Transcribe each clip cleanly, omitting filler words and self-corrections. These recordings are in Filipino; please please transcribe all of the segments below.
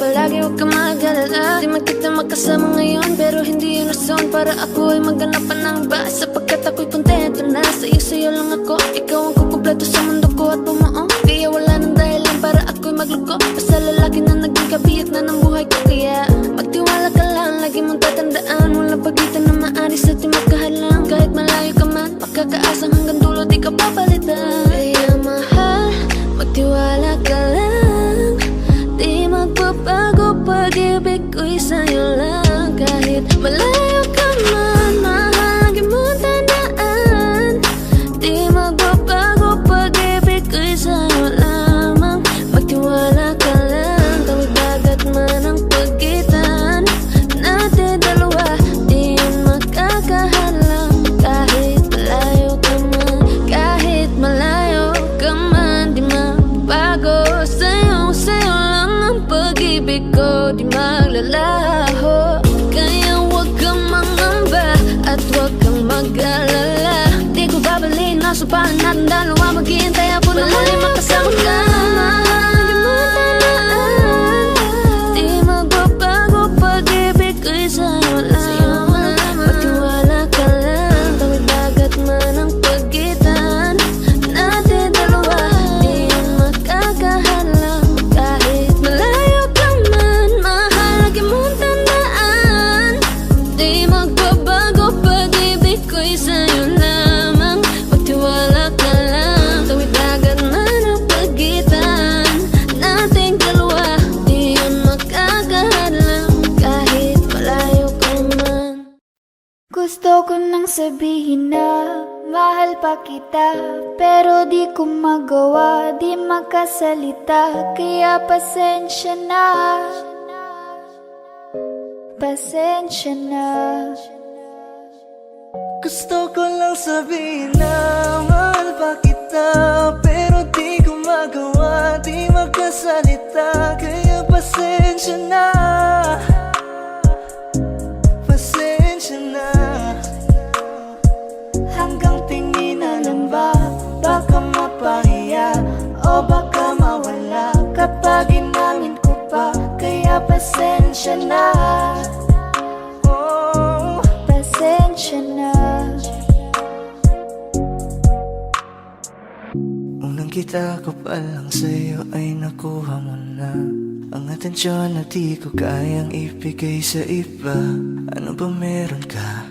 palagi, huwag ka mag-alala. Di man kita magkasama ngayon, pero hindi yun rason para ako ay maghanap pa ng iba. Sapagkat ako'y kontento na sa'yo lang ako. Ikaw ang kukumpleto sa mundo ko at bumuo. Kaya wala nang dahilan para ako'y magluko. Basta lalaki na naging kabiyak na ng buhay ko. Kaya magtiwala ka lang, lagi mong tatandaan, walang pagitan na maaris at di magkahalang. Kahit malayo ka man, makakaasang hanggang dulo di ka papalitan. Kaya mahal, magtiwala ka lang, di magbabago, pag-ibig ko'y sa'yo lang. Kahit malayo ka man, mahal, lagi mong tandaan, di magbabago, pag-ibig ko'y sa'yo lamang. Magtiwala ka lang, tawid dagat man ang pagitan natin dalawa, di yun makakahalang. Kahit malayo ka man, kahit malayo ka man, di magbago, sa'yo lang ang pag-ibig ko, di maglalaho. Kaya huwag kang mangamba at huwag kang mag-alala. Di ko babalik na supahan natin dalawa, maghihintay ako na muli makasama ka. Lagi mo tandaan, di magbabago, pag-ibig ko'y sa'yo lamang. Magtiwala ka lang, tawid dagat man ang pagitan natin dalawa, di yun makakahalang. Kahit malayo ka man, mahal, lagi mong tandaan, di magbabago, pag-ibig ko'y sa'yo lamang. Magtiwala ka lang, tawid dagat man ang pagitan nating dalawa, di yun makakahalang. Kahit malayo ka man. Gusto ko nang sabihin na mahal pa kita, pero di ko magawa, di makasalita. Kaya pasensya na, pasensya na. Gusto ko lang sabihin na mahal pa kita, pero di ko magawa, di magkasalita. Kaya pasensya na, pasensya na. Hanggang tingin na lang ba, baka mapahiya o baka mawala kapag inamin ko pa. Kaya pasensya na, oh, Pasensya na. unang kita ko pa lang sa'yo ay nakuha mo na ang atensyon na di ko kayang ibigay sa iba. Ano ba meron ka?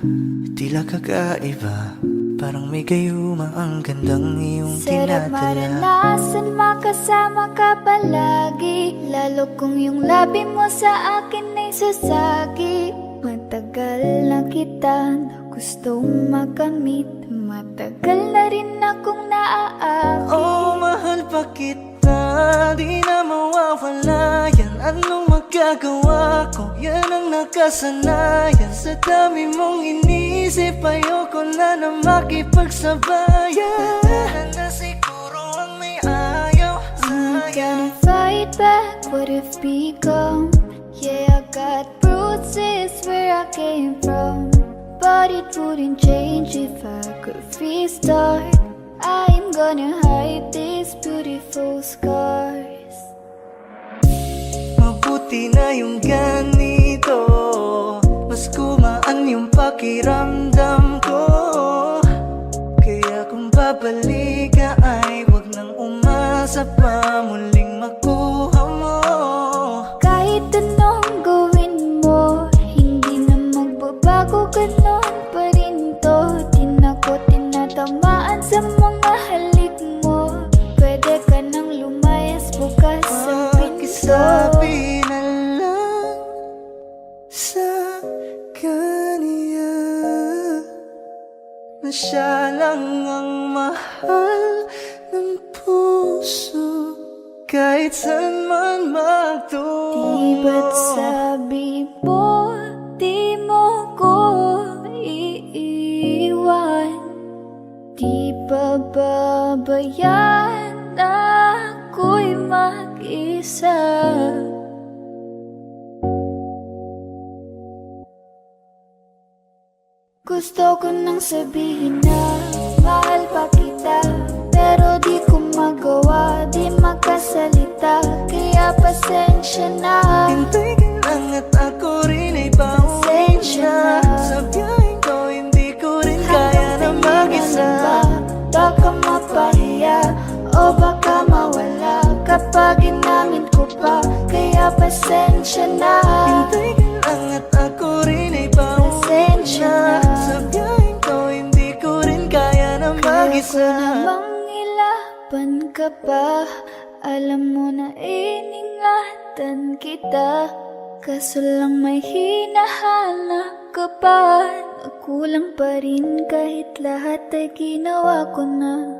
Tila kakaiba, parang may gayuma ang gandang iyong Sarap tinadala. maranasan, makasama ka palagi, lalo kung yung labi mo sa akin ay sasagi. Matagal na kita na gustong makamit, matagal na rin akong naaakit. Oh, mahal pa kita, di na mawawala yan. Anong magagawa ko? Yan ang nakasanayan. Sa dami mong inisip, ayoko na na makipagsabayan. Tanda na siguro ang may ayaw I'm sa'yo. gonna fight back what if become. Yeah, I got bruises where I came from, but it wouldn't change if I could restart. I'm gonna hide these beautiful scars. Mabuti na yung ganito, mas gumaan yung pakiramdam ko. Kaya kung babalik ka ay wag nang umasa pa muling makuha mo. Kahit anong gawin mo, hindi na magbabago, ganon pa rin to. Di na ko tinatamaan sa mga halik mo. Pwede ka nang lumayas bukas ang pinto. Pakisabi na lang sa kanya na siya lang ang mahal ng puso, kahit saan man Di ba't magtungo. sabi mo, di mo ko iiwan? Di ba babayaan na ako'y mag-isa? Gusto ko nang sabihin na mahal pa kita, pero di ko magawa, di makasalita. Kaya Kaya pasensya na. Hintay ka lang at ako rin ay pauwi Pasensya na. na. Sa biyaheng ko hindi ko rin kaya na mag-isa. Baka mapahiya o baka mawala kapag inamin ko pa. Kaya pasensya na. Hintay ka lang at ako rin ay pauwi Pasensya na. na. Sa biyaheng ko hindi ko rin kaya na Kaya ko mag-isa. namang ilaban ka pa. Alam mo na iningatan kita. Kaso lang may hinahanap ka pa. Nagkulang pa rin kahit lahat ay ginawa ko na.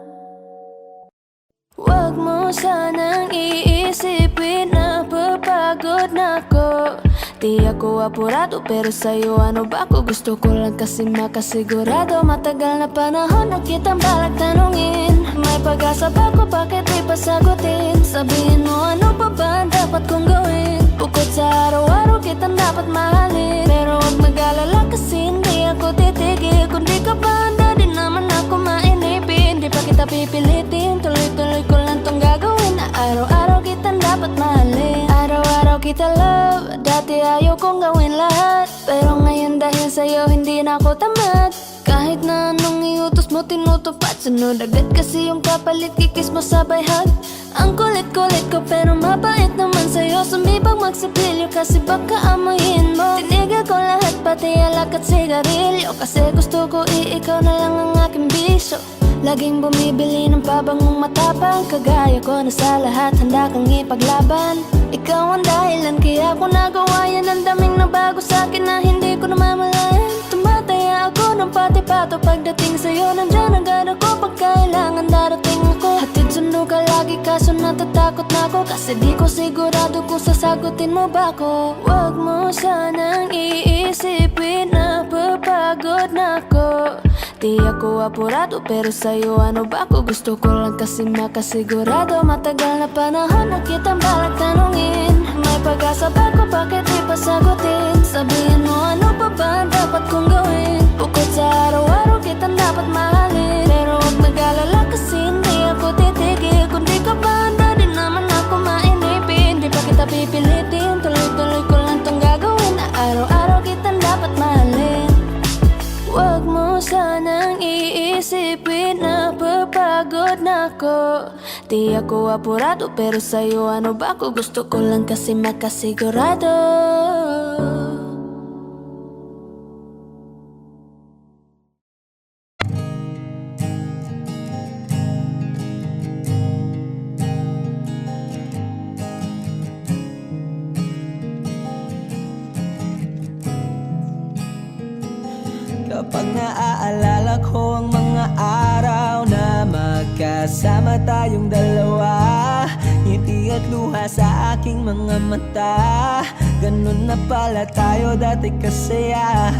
Huwag mo sanang iisipin na papagod na ako. Di ako apurado pero sa'yo ano ba ako? Gusto ko lang kasi makasigurado. Matagal na panahon na kitang balak tanungin. May pag-asa ba ko? Bakit di pa sagutin? Sabihin mo ano pa ba ang dapat kong gawin? Bukod sa araw-araw kitang dapat mahalin. Pero huwag mag-alala kasi hindi ako titigil. Kung di ka ba handa di naman ako mainipin. Di pa kita pipilitin, tuloy-tuloy ko lang tong gagawin. Na araw-araw kitang dapat mahalin. Araw-araw kita love. Dati ayaw kong gawin lahat, pero ngayon dahil sa'yo hindi na ako tamad. Kahit na anong iutos mo tinutupad. Sunod agad kasi yung kapalit, kikis mo sabay hug. Ang kulit-kulit ko pero mabait naman sa'yo. Sumibag magsipilyo kasi baka amoyin mo. Tinigil ko lahat pati alak at sigarilyo. Kasi gusto ko ikaw na lang ang aking bisyo. Laging bumibili ng pabangong matapang. Kagaya ko na sa lahat handa kang ipaglaban. Ikaw ang dahilan kaya ko nagawa yan. Ang daming nabago sa'kin na hindi ko namamalayan. Tumataya ako ng pati-pato pagdating sa'yo. Nandyan agad ako pag kailangan darating ako. Hatid sundo ka lagi kaso natatakot na ako. Kasi di ko sigurado kung sasagutin mo ba ako. Huwag mo sanang iisipin na papagod na ako. Di ako apurado pero sa'yo ano ba ako? Gusto ko lang kasi makasigurado. Matagal na panahon na kitang balak tanungin. May pag-asa ba ko? Bakit di pa sagutin? Sabihin mo ano pa ba ang dapat kong gawin? Bukod sa araw-araw kitang dapat mahalin. Pero huwag mag-alala kasi hindi ako titigil. Kung di ka ba handa di naman ako mainipin. Di pa kita pipilitin, tuloy-tuloy ko lang tong gagawin. Na araw-araw kitang dapat mahalin. Huwag mo sanang iisipin na papagod na ako. Di ako apurado pero sa'yo ano ba ako? Gusto ko lang kasi makasigurado. Kapag naaalala ko ang mga araw na magkasama tayong dalawa, ngiti at luha sa aking mga mata. Ganun na pala tayo dati kasaya.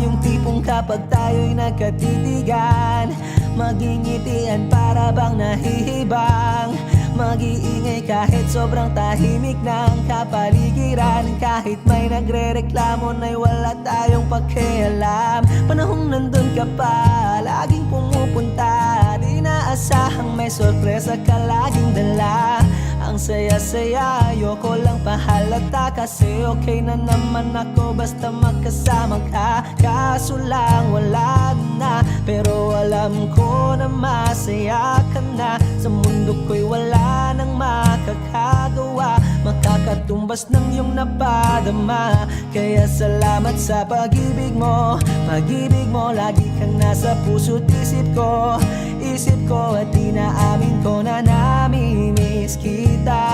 Yung tipong kapag tayo'y nagkatitigan, magingitian para bang nahihibang. Mag-iingay kahit sobrang tahimik ng kapaligiran. Kahit may nagre-reklamo na'y wala tayong pakialam. Panahong nandun ka pa, laging pumupunta. Di naasahang may sorpresa ka laging dala. Ang saya-saya, ayoko lang pahalata. Kasi okay na naman ako basta magkasama ka. Kaso lang wala na, pero alam ko na masaya ka na. Sa mundo ko'y wala nang makakagawa, makakatumbas ng iyong napadama. Kaya salamat sa pag-ibig mo. Pag-ibig mo lagi kang nasa puso't isip ko. Isip ko at di naamin ko na nami-miss kita.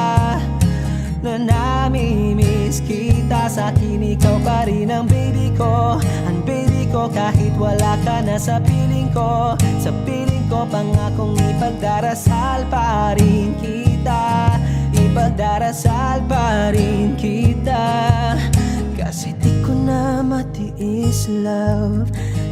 Na nami-miss kita. Sa'kin ikaw pa rin ang baby ko. Ang baby ko kahit wala ka na sa piling ko. Sa piling ko pangakong ipagdarasal pa rin kita. Ipagdarasal pa rin kita. Kasi di ko na matiis love.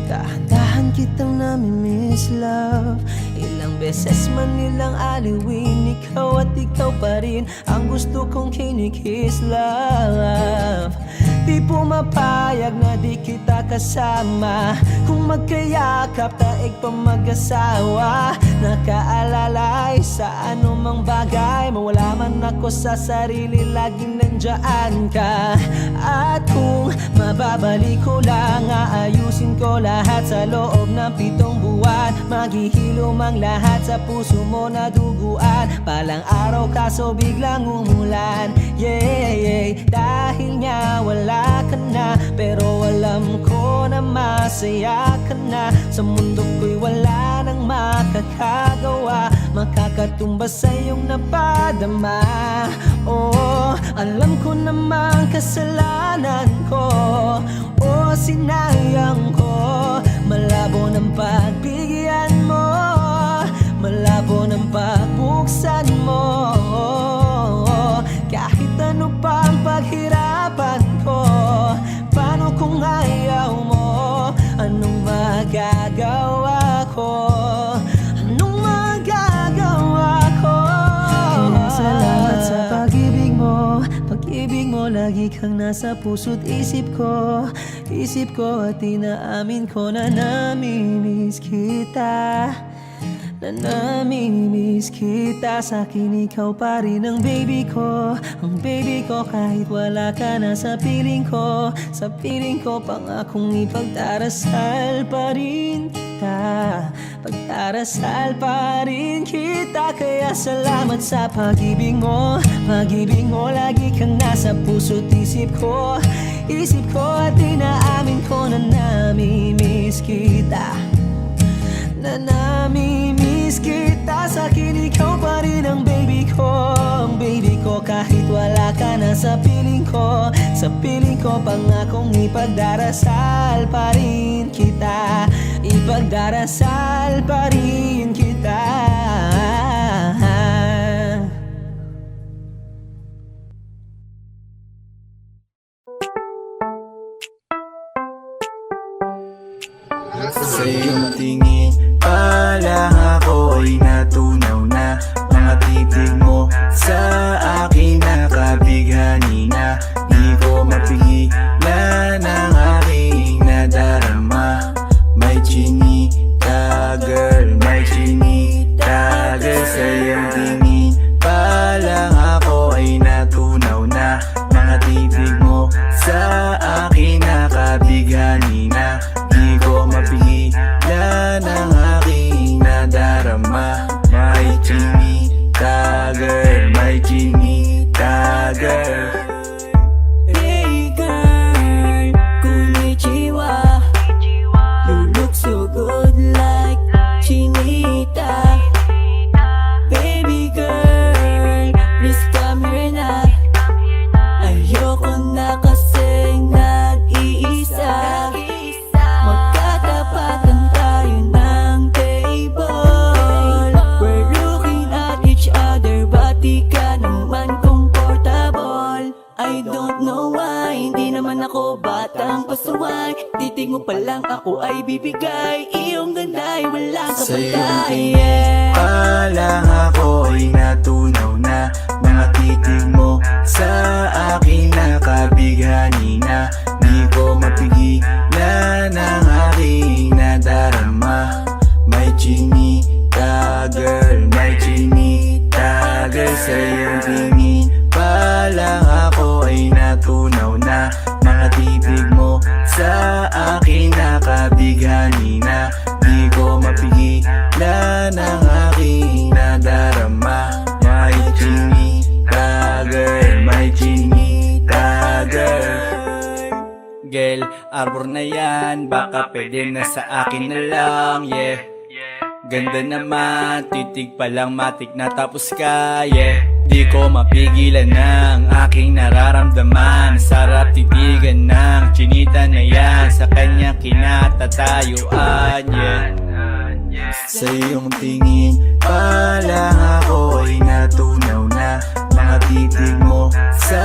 Dahan-dahan kitang nami-miss love. Ilang beses man nilang aliwin, ikaw at ikaw pa rin ang gusto kong kinikiss love. Di pumapayag na di kita kasama. Kung magkayakap taig pa mag-asawa. Nakaalalay sa anumang bagay. Mawala man ako sa sarili, laging nandyan ka. At kung mababalik ko lang, aayusin ko lahat sa loob ng 7 buwan. Maghihilom ang lahat sa puso mo na duguan. Palang araw kaso biglang umulan. Yeah, dahil nga wala ka na. Pero alam ko na masaya ka na. Sa mundo ko'y wala nang makakagawa. Makakatumbas sa iyong napadama. Oh, alam ko namang kasalanan ko. Oh, sinayang ko. Malabo ng pagbigyan mo. Malabo ng pagbuksan mo. Kahit ano pa ang paghirapan ko. Paano kung ayaw mo? Anong magagawa ko? Anong magagawa ko? Kaya salamat sa pag-ibig mo. Pag-ibig mo lagi kang nasa puso't isip ko. Isip ko at inaamin ko na namimiss kita. Na namimiss kita. Sa'kin ikaw pa rin ang baby ko. Ang baby ko kahit wala ka na sa piling ko. Sa piling ko pangakong ipagdarasal pa rin kita. Pagdarasal pa rin kita. Kaya salamat sa pag-ibig mo. Pag-ibig mo lagi kang nasa puso't isip ko. Isip ko at inaamin ko na namimiss kita. Na namimiss kita. Sa'kin ikaw pa rin ang baby ko. Ang baby ko kahit wala ka na sa piling ko. Sa piling ko pangakong ipagdarasal pa rin kita. Ipagdarasal pa rin kita. Sa iyong tingin pa lang ako ay natunaw na. Mga titig mo sa akin nakabighani na. Di ko mapigilan ang aking nadarama. May chinita girl, may chinita girl. Sa iyong tingin pa lang ako ay natunaw na. Mga titig mo sa akin nakabighani na. Di ko mapigilan ang aking nadarama. May chinita girl, may chinita girl. Hey girl, konnichiwa. You look so good like chinita. Baby girl, please come here na. Ayoko na kasing nag-iisa. Magkatapatan tayo ng table. We're looking at each other, but di ka naman comfortable. I don't know why, hindi naman ako batang pasuway. Titig mo pa lang ako ay bibigay. Iyong ganda ay walang kapatay. Sa iyong tingin pa lang ako ay natunaw na. Mga titig mo sa akin nakabighani na. Di ko mapigilan ang aking nadarama. May chinita girl, may chinita girl. Sa iyong tingin pa lang ako ay natunaw na. Mga titig mo sa akin nakabighani na. Di ko mapigilan ang aking nadarama. May chinita girl, may chinita girl. Girl, arbor na yan, baka pwede na sa akin na lang, yeah. Ganda naman, titig pa lang matik na tapos ka, yeah. Di ko mapigilan ng aking nararamdaman. Sarap titigan ng chinita na yan. Sa kanya kinatatayuan, yeah. Sa iyong tingin pa lang ako ay natunaw na. Mga titig mo sa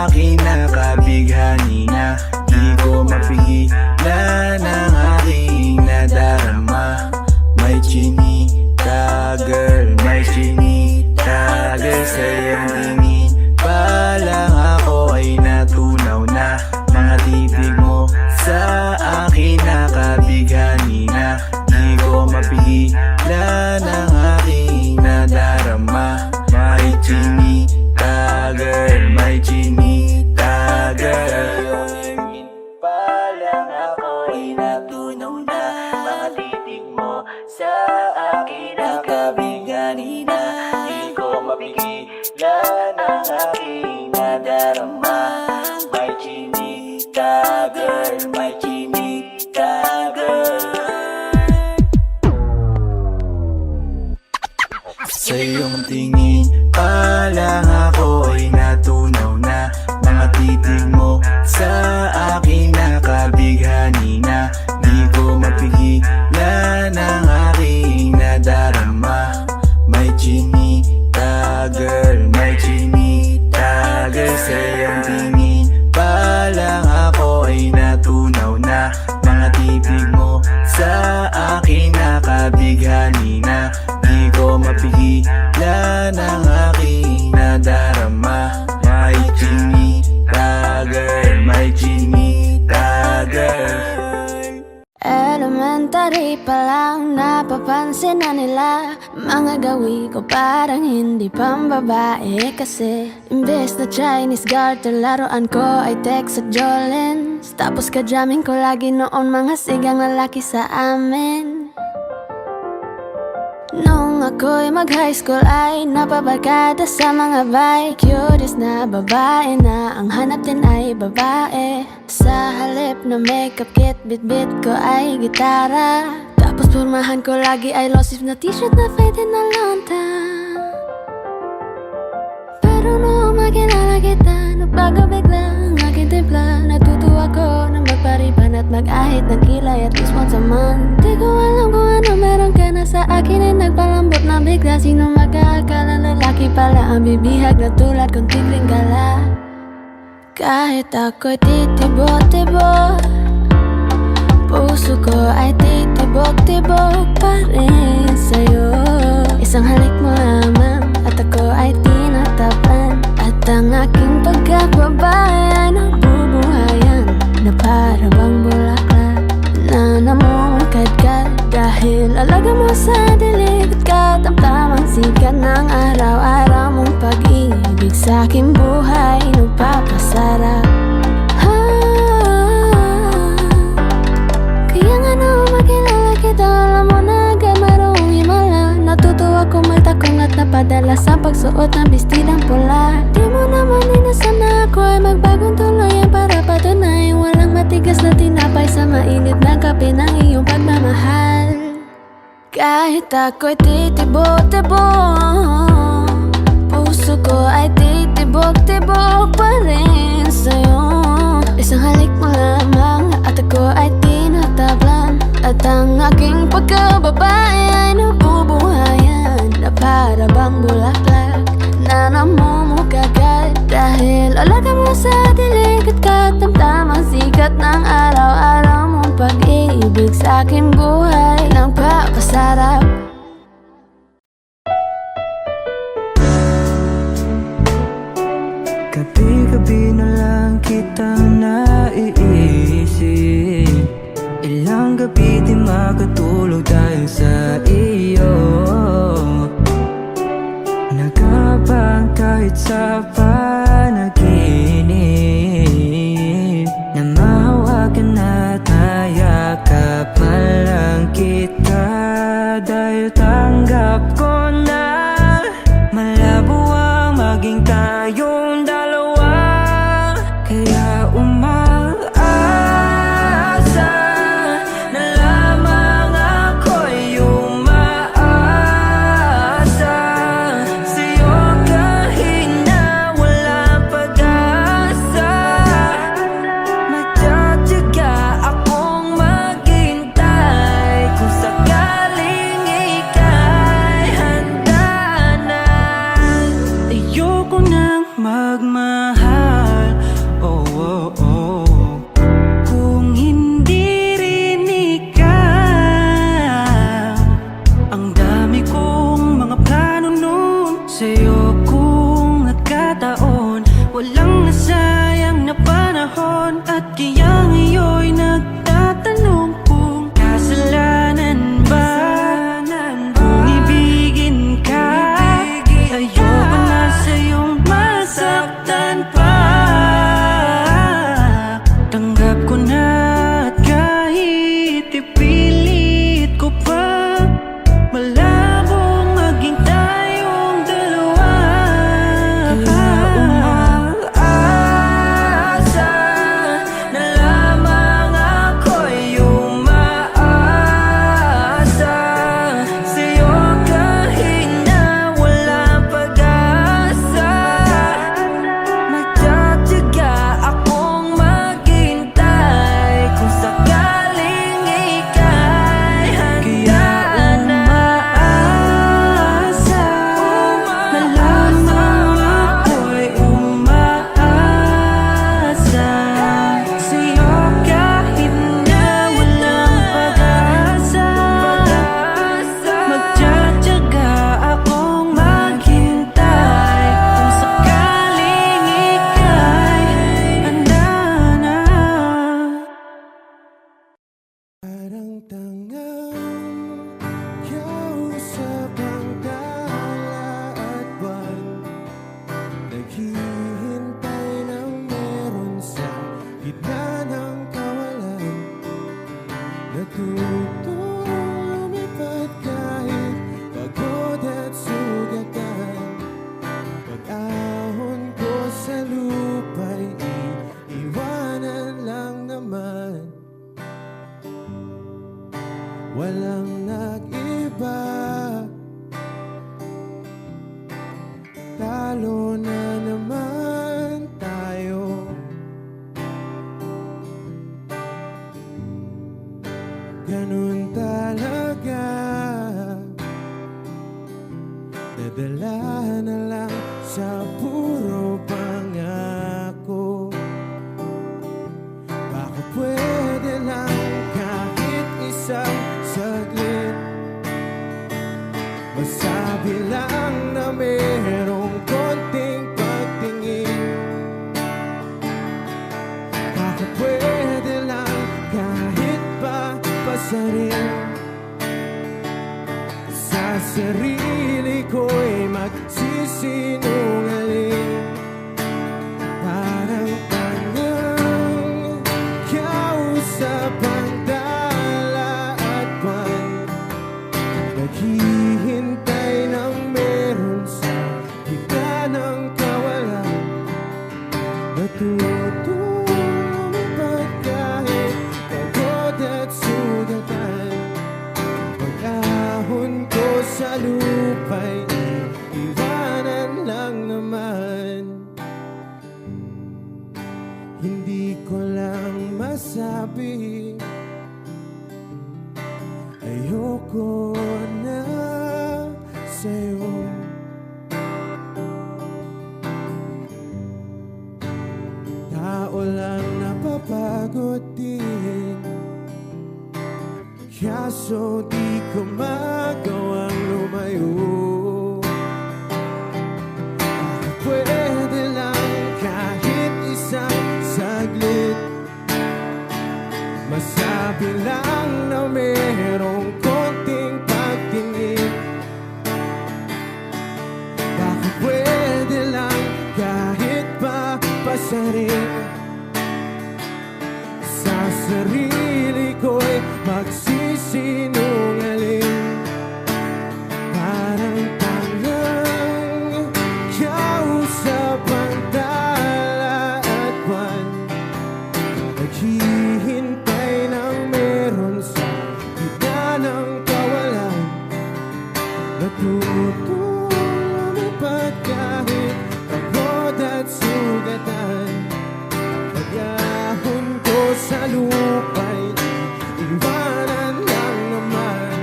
akin nakabighani na. Di ko mapigilan ang aking nadarama. May chinita girl, may chinita girl. Sa iyong tingin pa lang ako ay natunaw na. natunaw na. Mga titig mo sa akin nakabigani na. Di ko mapigilan ang aking nadarama. May chinita girl, may chinita girl. Sa iyong tingin pa lang ako ay natunaw na. Mga titig mo sa akin nakabighani na. Di ko mapigilan ang aking nadarama. May chinita girl, may chinita girl. Sa iyong tingin pa lang ako ay natunaw na. Mga titig mo sa akin nakabighani na. Di ko mapigilan ang aking nadarama. May chinita girl, may chinita girl. Elementary pa lang napapansin na nila. Mga gawi ko parang hindi pambabae. Kasi imbes na Chinese garter, laruan ko ay Tex at Jolens. Tapos ka-jamming ko lagi noon mga sigang lalaki sa amin. Nung ako'y mag-high school ay napabarkada sa mga bike. Curious na babae na ang hanap din ay babae. Sa halip na makeup kit, bit-bit ko ay gitara. Tapos pormahan ko lagi ay low sleeve na t-shirt na faded na lonta. Pero nung makilala kita, nagbago bigla ang aking timpla. Natutuwa ko na magpariban at mag-ahit ng kilay at least once a month. Di ko alam kung ano meron ka na sa akin ay nagpalambot na bigla. Sino mag-aakala lalaki pala ang bibihag na tulad kong tigling gala. Kahit ako'y titibok-tibok, puso ko ay titibok-tibok pa rin sa'yo. Isang halik mo lamang at ako ay tinatapan. At ang aking pagkakbabae ay nabubuhayan na para bang bulaklak na namumukadkad. Dahil alaga mo sa dilig at katamtamang sikat ng araw-araw mong pag-ibig sa aking buhay nagpapasarap. Kaya nga nung makilala kita, alam mo na agad marunong himala. Natutuwa kong magtakong at napadala sa pagsuot ng bestidang pula. Di mo naman inasam na ako ay magbagong tuluyan para patunayan walang matigas na tinapay sa mainit na kape ng iyong pagmamahal. Kahit ako'y titibok-tibok, puso ko ay titibok-tibok pa rin sa'yo. Isang halik mo lamang at ako ay tinatablan. At ang aking pagkababae ay nabubuhayan na para bang bulaklak na namumukagad. Dahil alaga mo sa dilig at katamtamang sikat ng araw-araw mong pag-ibig sa aking buhay nagpapasarap. Gabi-gabi na lang kitang naiisip. Ilang gabi di makatulog dahil sa iyo. Nagkabang kahit sa panaginip na mahawakan at nayakap man lang kita. Dahil tanggap ko na malabo ang maging tayong dalawa. Kaya umaasa na lamang ako'y umaasa sa'yo kahit na walang pag-asa. Magtsatsaga akong maghintay kung sakaling Natutong lumipad kahit pagod at sugatan. Pag-ahon ko sa lupa'y iiwanan lang naman. Walang nag-iba, talo na naman tayo. Ganun talaga, nadala na lang sa puro pangako. Baka pwede lang kahit isang saglit, masabi lang na merong konting pagtingin. Baka pwede lang kahit pa pasarin. Sa sarili ko'y magsisinungaling. Parang tangang kausap ang dala at buwan, naghihintay ng meron sa gitna ng kawalan. Natutong lumipad kahit pagod at sugatan. Pag-ahon ko sa lupa'y iwanan lang naman. Hindi ko lang masabi, ayoko na sa'yo. Tao lang napapagod din, kaso di ko magawang lumayo. Baka pwede lang kahit isang saglit, masabi lang na merong konting pagtingin. Baka pwede lang kahit pa pasarin. Sa sarili ko'y magsisinungaling. Parang tangang kausap ang dala at buwan, naghihintay ng meron sa gitna ng kawalan. Natutong lumipad kahit pagod at sugatan. Pag-ahon ko sa lupa'y iwanan lang naman.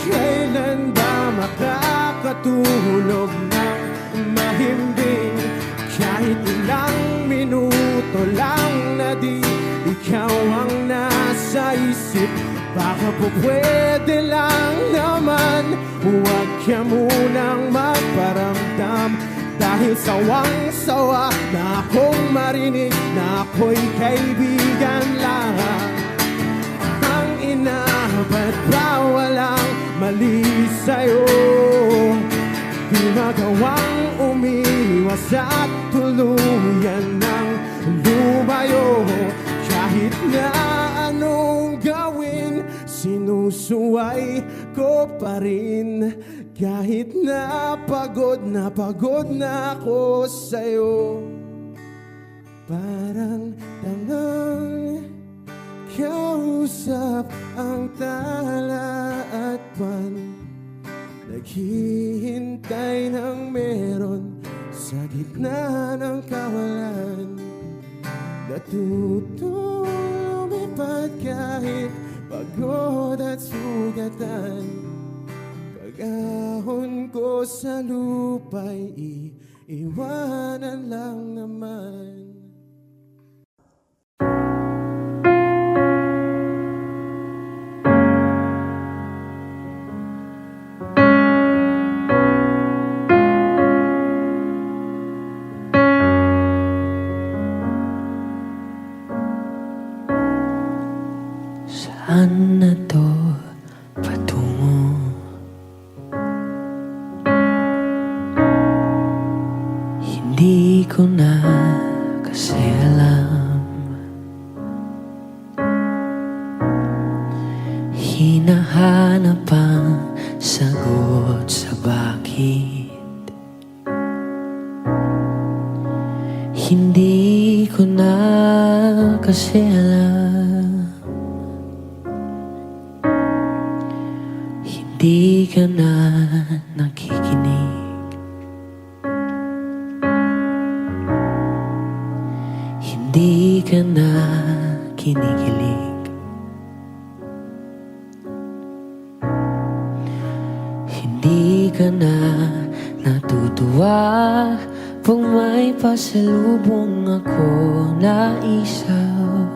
Kailan ba makakatulog ng mahimbing? Kahit ilang minuto lang na di ikaw ang nasa isip. Baka po pwede lang naman, huwag ka munang magparamdam. Dahil sawang-sawa na akong marinig na ako'y kaibigan lang. Ang ina, ba't ba walang mali sa'yo? Di magawang umiwas at tuluyan ng lumayo. Kahit na anong gawin, sinusuway ko pa rin. Kahit na pagod na ako sa'yo. Parang tangang kausap ang tala at buwan, naghihintay ng meron sa gitna ng kawalan. Natutong lumipad kahit pagod at sugatan. Pag-ahon ko sa lupa'y iiwanan lang naman. Saan na to patungo? Hindi ko na kasi alam. Hinahanap ang sagot sa bakit. Hindi ko na kasi alam. Hindi ka na nakikinig. Hindi ka na kinikilig. Hindi ka na natutuwa pag may pasalubong ako na isaw.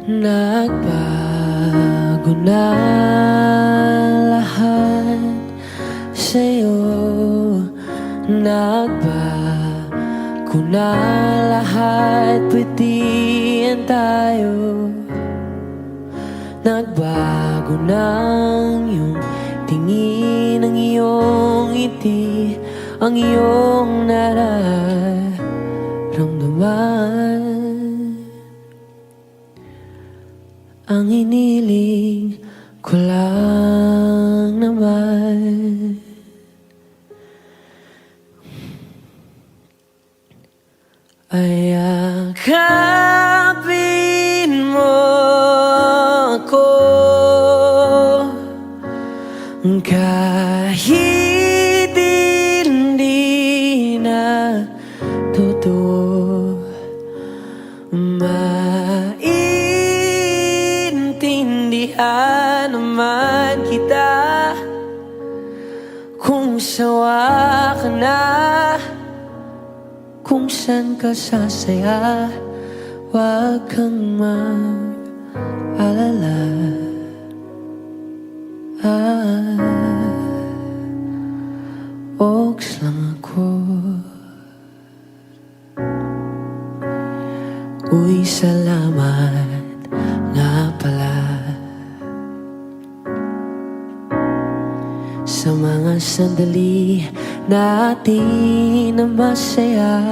Nagbago na lahat sa'yo. Nagbago na lahat, pwedihan tayo. Nagbago na ang iyong tingin, ang iyong ngiti, ang iyong nararamdaman. Ang hiniling ko lang naman ay yakapin mo ako kahit hindi na totoo. Maintindihan naman kita kung sawa ka na, kung saan ka sasaya. Huwag kang mag-alala. Oaks lang ako. Uy, salamat nga pala sa mga sandali natin na masaya.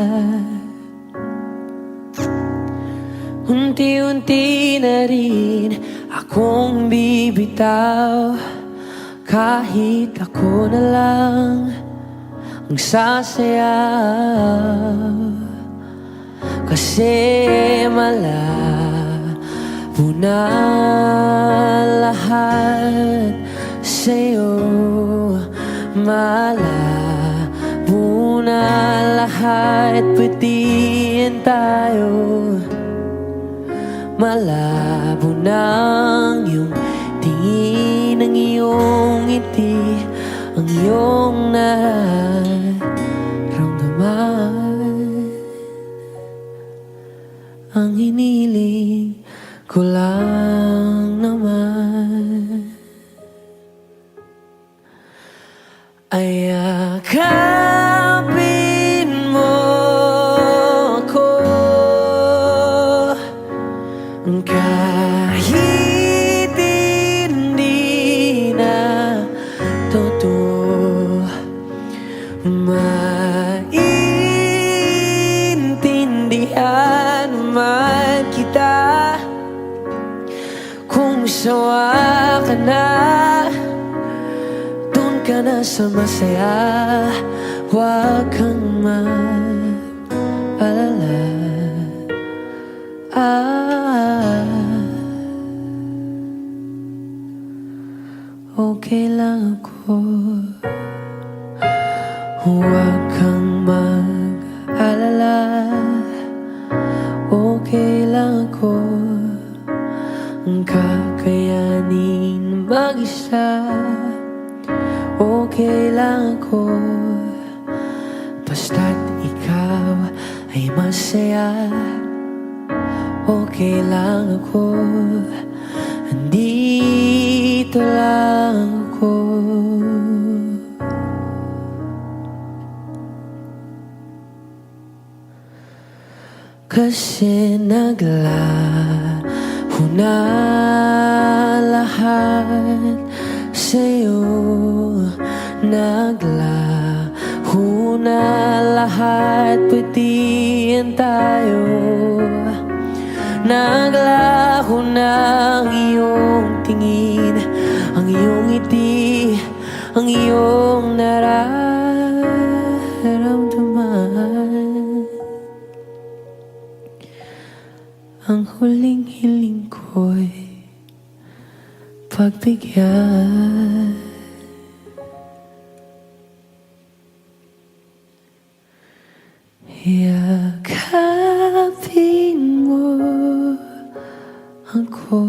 Unti-unti na rin akong bibitaw, kahit ako na lang ang sasayaw. Kasi malabo na lahat sa'yo. Malabo na lahat, pwedihan tayo. Malabo na ang iyong tingin, ang iyong ngiti, ang iyong nararamdaman. Ang hiniling ko lang naman ay yakapin mo ako kahit hindi na totoo. Maintindihan naman kita kung sawa ka na, dun ka na sa masaya. Huwag kang mag-alala. Okay lang ako. Huwag kang mag-alala. Okay lang ako. Ang kakayanin mag-isa. Okay lang ako. Basta't ikaw ay masaya. Okay lang ako. Andito lang ako. Kasi naglaho na lahat sa'yo. Naglaho na lahat, pwedihan tayo. Naglako ng iyong tingin, ang iyong ngiti, ang iyong nararamdaman. Ang huling hiling ko'y pagbigyan. Yakapin mo ako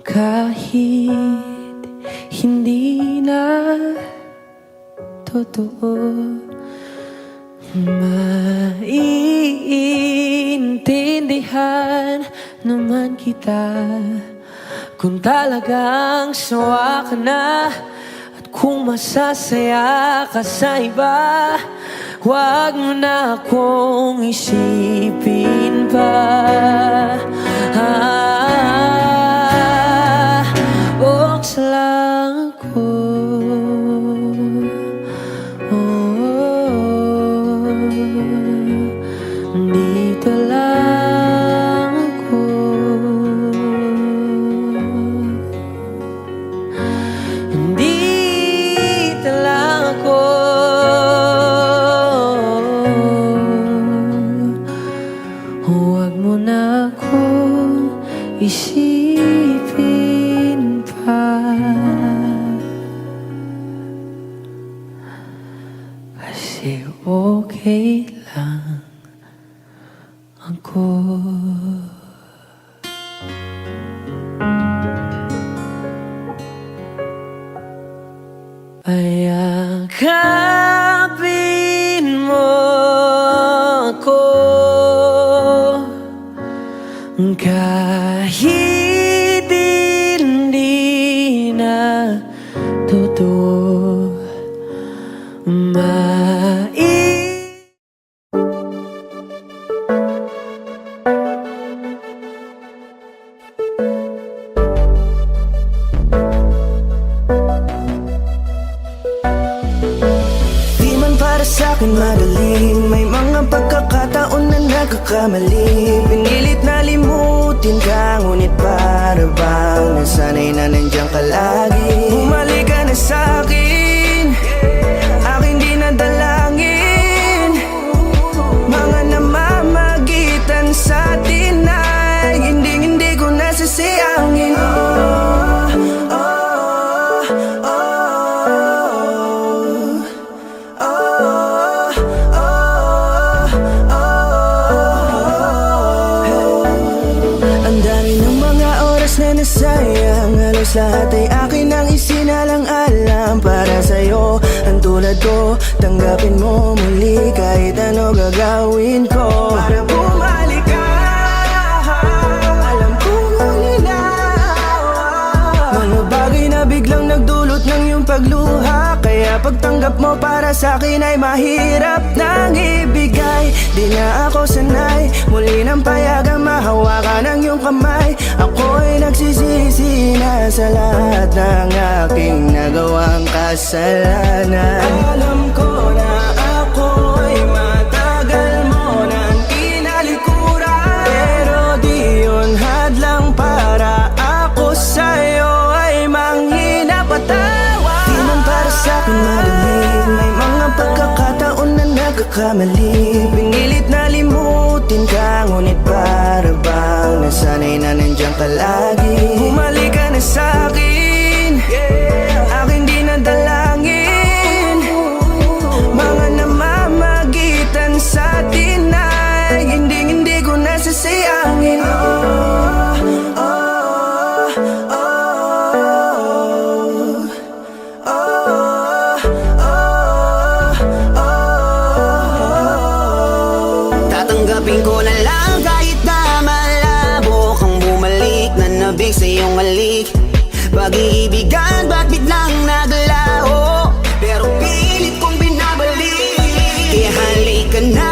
kahit hindi na totoo. Maiintindihan naman kita kung talagang sawa ka na. Kung masasaya ka sa iba, huwag mo na akong isipin pa. Oks lang ako. Dito lang ako. Huwag mo na akong isipin pa, kasi okay lang ako. Ayakapin mo ako kahit hindi na totoo. Di man para sa'kin madali, may mga pagkakataon na nagkakamali. Pinilit na limutin ka, ngunit para bang nasanay na nandiyan ka lagi. Bumalik ka na sa'kin, aking di nadalangin. Mga namamagitan sa'tin ay hindi ko nasasayangin. Sayang, halos lahat ay akin ang isinalang-alam para sa'yo. Ang tulad ko, tanggapin mo muli kahit ano gagawin ko para bumalik ka. Alam kong ulinawa mga bagay na biglang nagdulot ng iyong pagluha. Kaya pagtanggap mo para sa'kin ay mahirap nang ibigay. Di na ako sanay, muli nang payagang mahawakan ang iyong kamay. Ako'y nagsisisi na sa lahat ng aking nagawang kasalanan. Alam ko na ako'y matagal mo nang tinalikuran, pero di yun hadlang para ako sa'yo ay manghina patawa. Di man para sa'kin madali, may mga pagkakataon na nagkakamali. Pinilit na limutin ka, ngunit para bang nasanay na nandiyan ka lagi. Bumalik ka na sa'kin, aking di nadalangin. Mga namamagitan sa'tin ay hindi ko nasasayangin. Tatanggapin ko na lang kahit na malabo kang bumalik na nabig sa iyong halik. Pag-iibigan ba't biglang naglaho, pero pilit kong binabalik. Kaya halika na,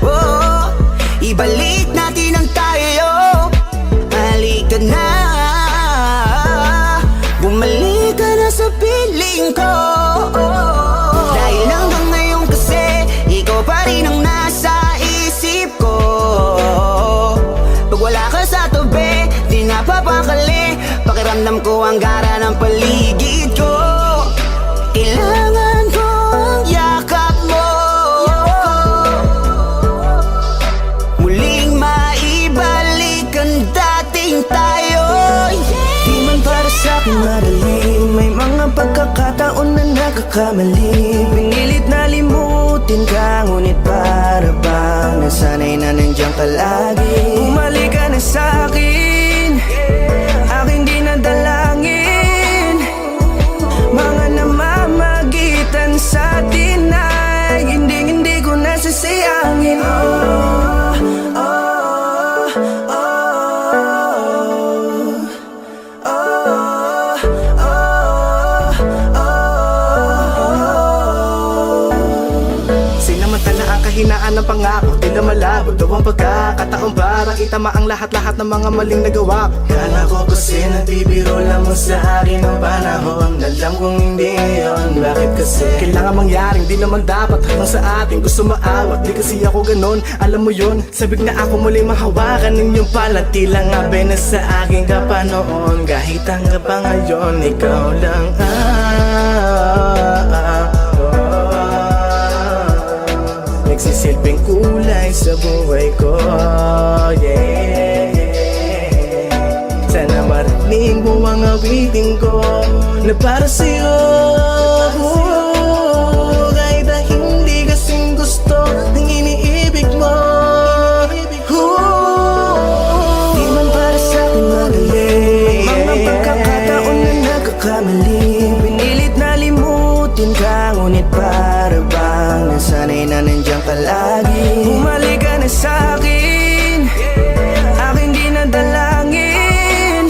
oh, ibalik natin ang tayo. Halika na, bumalik ka na sa piling ko. Dahil hanggang ngayon kasi ikaw pa rin ang nasa isip ko. Ramdam ko ang gara ng paligid ko. Kailangan ko ang yakap mo. Muling maibalik ang dating tayo. Di man para sa'kin madali, may mga pagkakataon na nagkakamali. Pinilit na limutin ka, ngunit para bang nasanay na nandiyan ka lagi. Bumalik ka na sa'kin, aking di nadalangin. Mga namamagitan sa atin ay hindi ko nasasayangin. Sinamantala ang kahinaan ng pangako, tila malabo daw ang pagkakataon para itama ang lahat-lahat ng mga maling nagawa ko. Kala ko kasi nabibiro lamang sa akin ang panahon. Alam kong hindi yun, bakit kasi kailangan mangyaring di naman dapat hanggang sa atin gusto maawat. Di kasi ako ganon, alam mo yun. Sabik na ako muling mahawakan ninyong palat. Tila nga ba na sa akin ka pa noon. Kahit hanggang pa ngayon, ikaw lang nagsisilbing kulay sa buhay ko, yeah. Sana marinig mo ang awitin ko na para sa'yo. Kahit na hindi kasing gusto ng iniibig mo. Di man para sa'kin madali, mga pagkakataon na nagkakamali. Pinilit na limutin ka, ngunit para bang nasanay na nandiyan ka lagi. Bumalik ka na sa'kin, aking di nadalangin.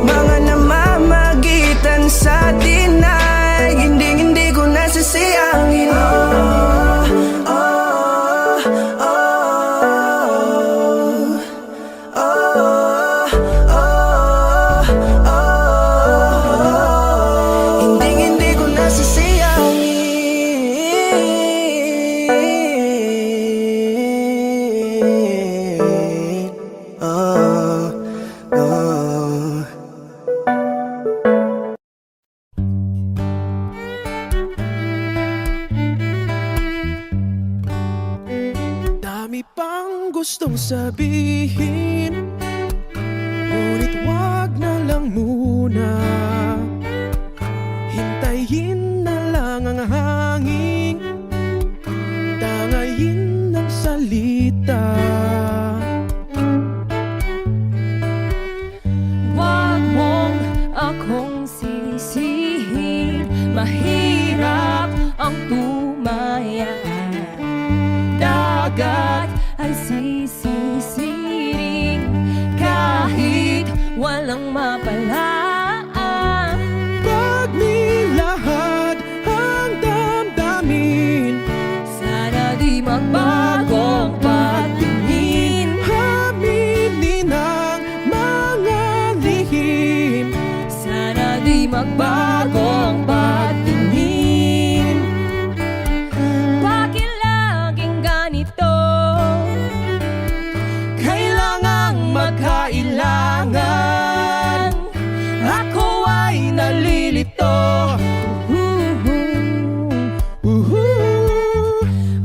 Mga namamagitan sa atin ay hindi ko nasasayangin. Hindi ko nasasayangin. Dami pang gustong sabihin, ngunit wag na lang muna. Hintayin na lang ang hangin, tangayin ng salita. Wag mong akong sisihin, mahirap ang tumaya. Dagat ay sisisiring kahit walang mapalaan. Pag nilahad ang damdamin, Sana di magbagong patingin. aminin ang mga lihim. Sana di magbagong patingin. Bakit laging ganito? Kailangang magkailangan. Ako ay nalilito.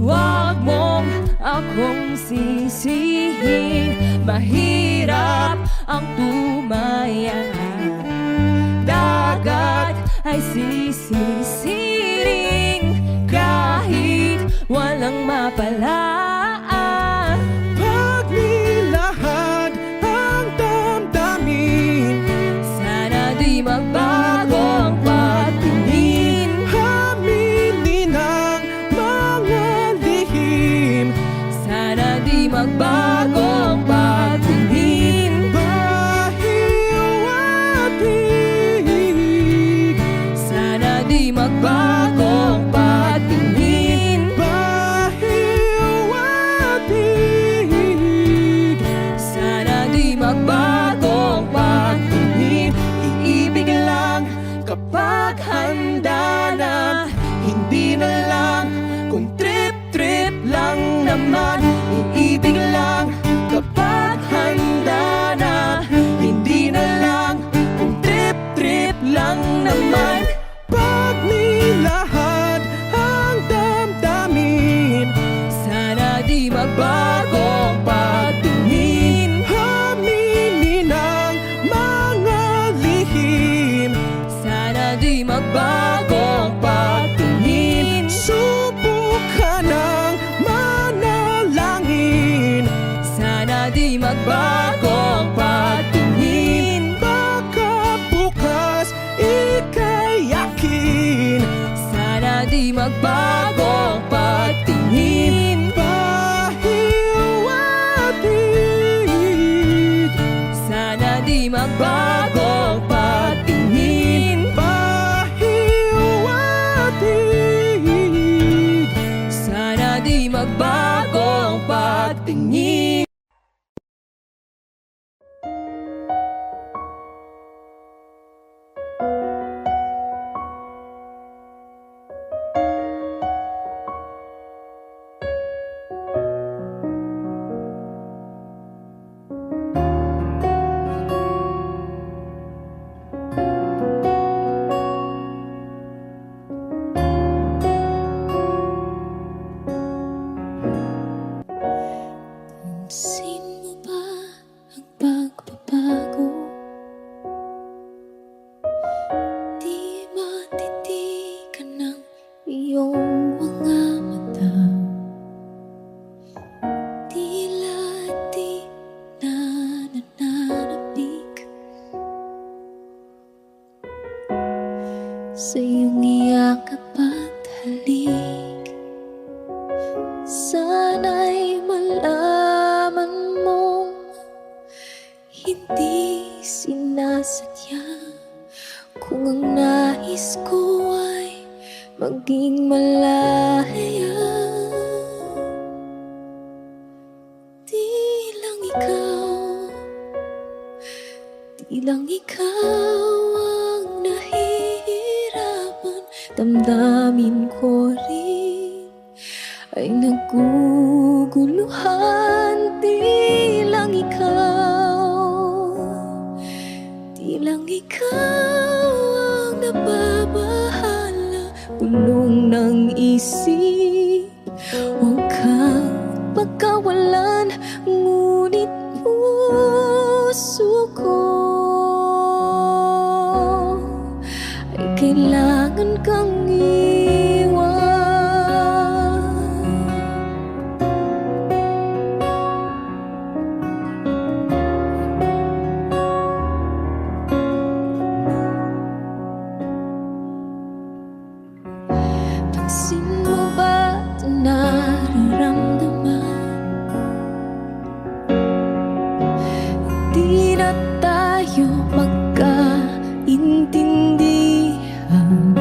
Wag mong akong sisihin, mahirap ang tumaya. Dagat ay sisisiring kahit walang mapalaan. Pag nilahad ang damdamin, Sana di magbagong patingin. aminin ang mga lihim. Sana di magbagong patingin. Bahiw at hig, Sana di magbagong patingin. bahiw at hig. Sana di magbagong patingin. Iibig lang kapag handa na, hindi na lang kung trip-trip lang naman. Iibig lang bawat tingin. Pansin mo ba ang pagbabago? Di matitigan ng iyong mga mata. Tila di na nananabik sa iyong iyakap at halik. Sana'y malaman mong hindi sinasadya. Kung ang nais ko ay maging malaya, di lang ikaw ang nahihirapan. Damdamin ko rin ay naguguluhan. Di lang ikaw ang nababahala. Bulong ng isip, huwag kang pagkawalan. Ngunit puso ko ay kailangan kang iwan. Pansin mo ba ito nararamdaman? Di na tayo magkaintindihan.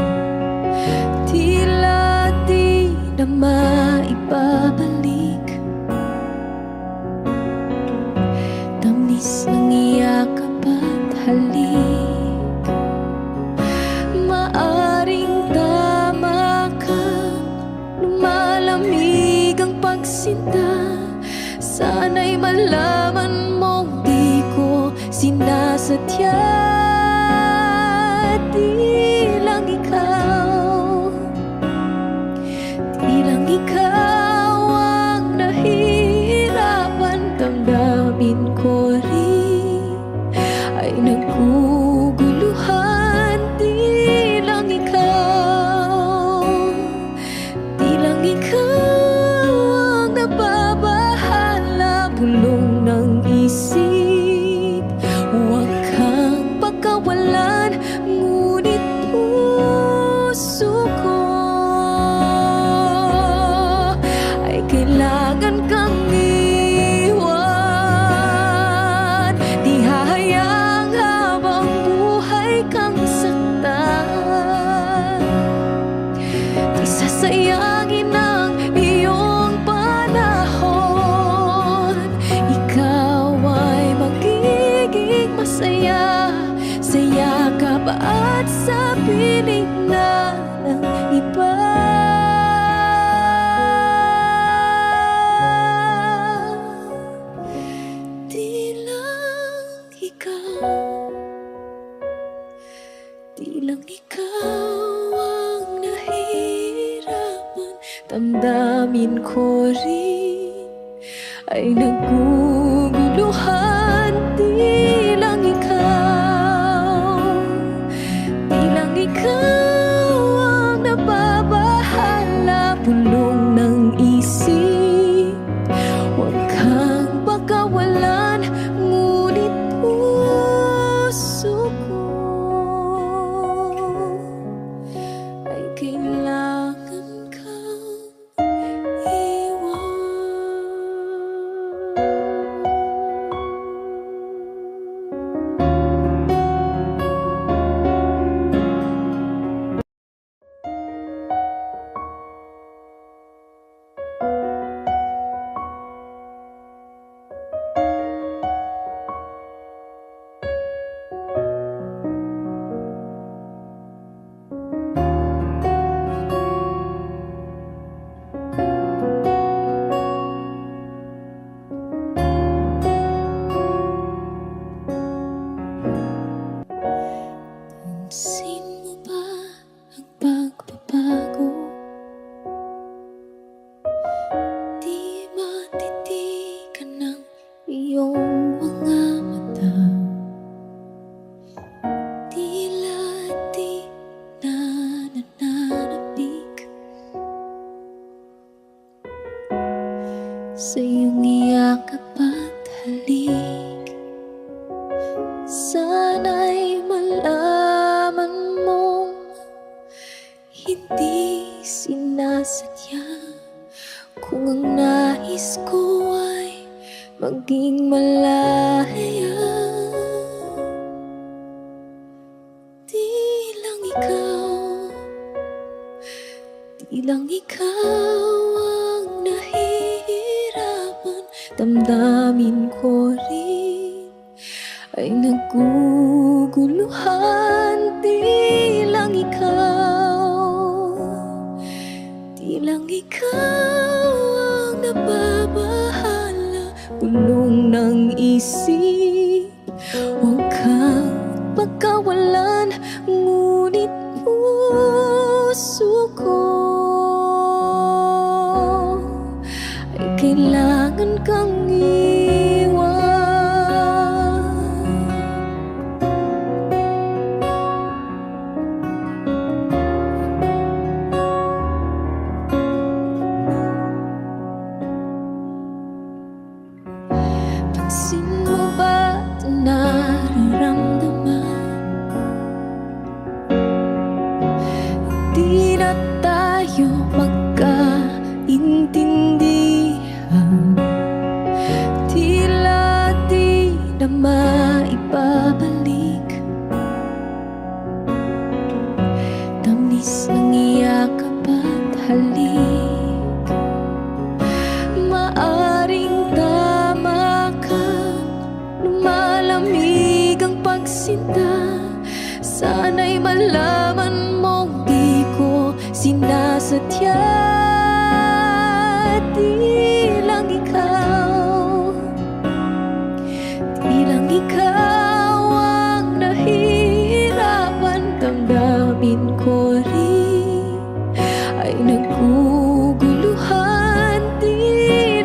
Tila di na maibabalik tamis ng iyakap at halik. Maaring tama ka, lumalamig ang pagsinta. Sana'y malaman mong di ko sinasadya. Di lang ikaw ang nahihirapan. Damdamin ko rin ay naguguluhan. Di lang ikaw ang nababahala. Bulong ng isip, huwag kang pagkawalan. Ngunit puso ko ay kailangan kang iwan. Di hahayang habang buhay kang saktan. Di sasayangin ang iyong panahon. Ikaw ay magiging masaya sa yakap at sa piling na ng iba. Di lang ikaw ang nahihirapan. Damdamin ko rin ay naguguluhan. Di lang ikaw ang nababahala. Bulong ng isip, huwag kang pagkawalan. Ngunit puso ko ay kailangan kang iwan. iyong iyakap at halik. Sana'y malaman mong hindi sinasadya, kung ang nais ko ay maging malaya. Di lang ikaw ang nahihirapan, damdamin ko rin ay naguguluhan. Di lang ikaw ang nababahala, bulong ng isip. Huwag kang pagkawalan, ngunit puso ko ay kailangan kang iwan. Pansin mo ba ito nararamdaman? Di na tayo magkaintindihan, tila di na maibabalik. Tamis ng iyakap at halik, maaring tama ka, lumalamig ang pagsinta. Sana'y malaman mong di ko sinasadya. Di lang ikaw ang nahihirapan, damdamin ko rin ay naguguluhan. Di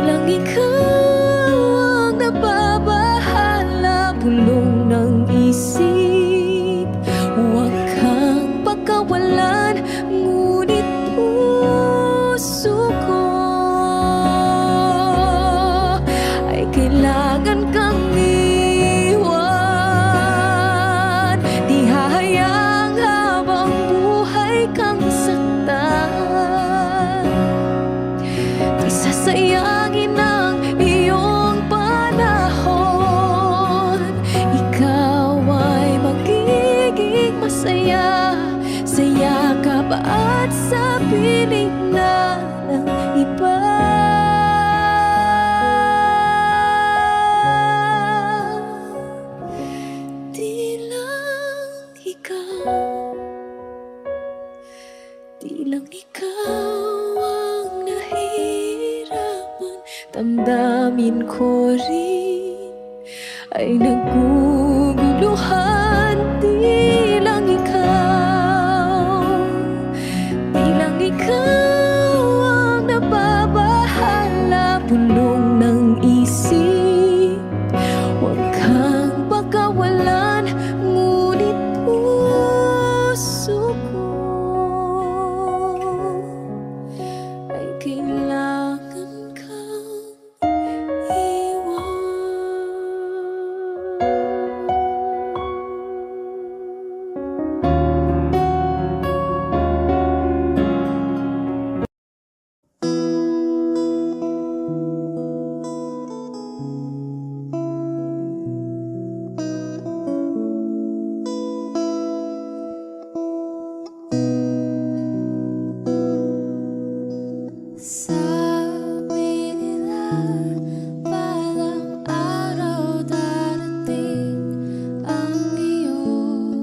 lang ikaw ang nababahala, bulong ng isip. Huwag kang pagkawalan, ngunit puso ko ay kailangan kang iwan. Di hahayaang habang buhay kang saktan, di sasayangin ang iyong panahon. Ikaw ay magiging masaya sa yakap at sa piling na ng iba. Di lang ikaw ang nahihirapan, damdamin ko rin ay naguguluhan. Di lang ikaw ang nababahala, bulong ng isip. Huwag kang pagkawalan, ngunit puso ko ay kailangan kang iwan. Sabi nila balang araw darating ang iyong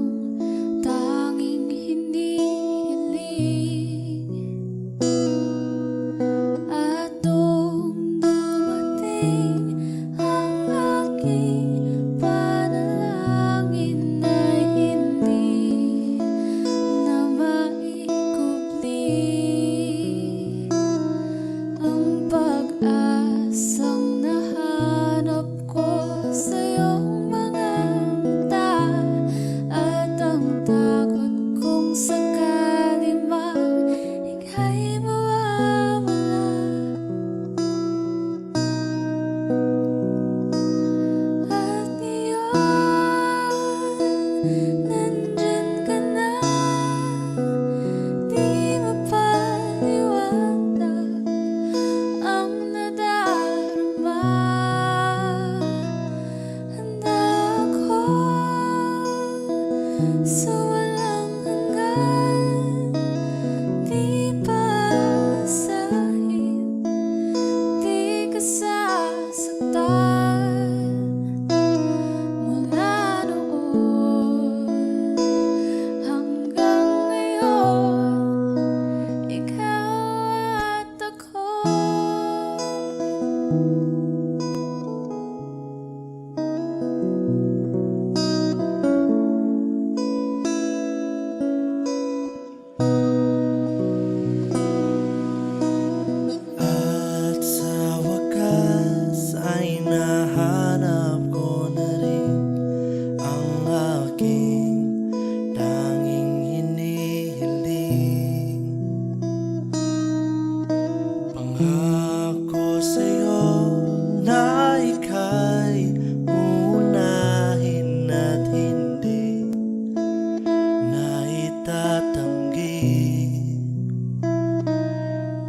tanging hinihiling, at nung dumating ang aking panalangin ay hindi na maikubli. Pangako sa'yo na ika'y uunahin at hindi na itatanggi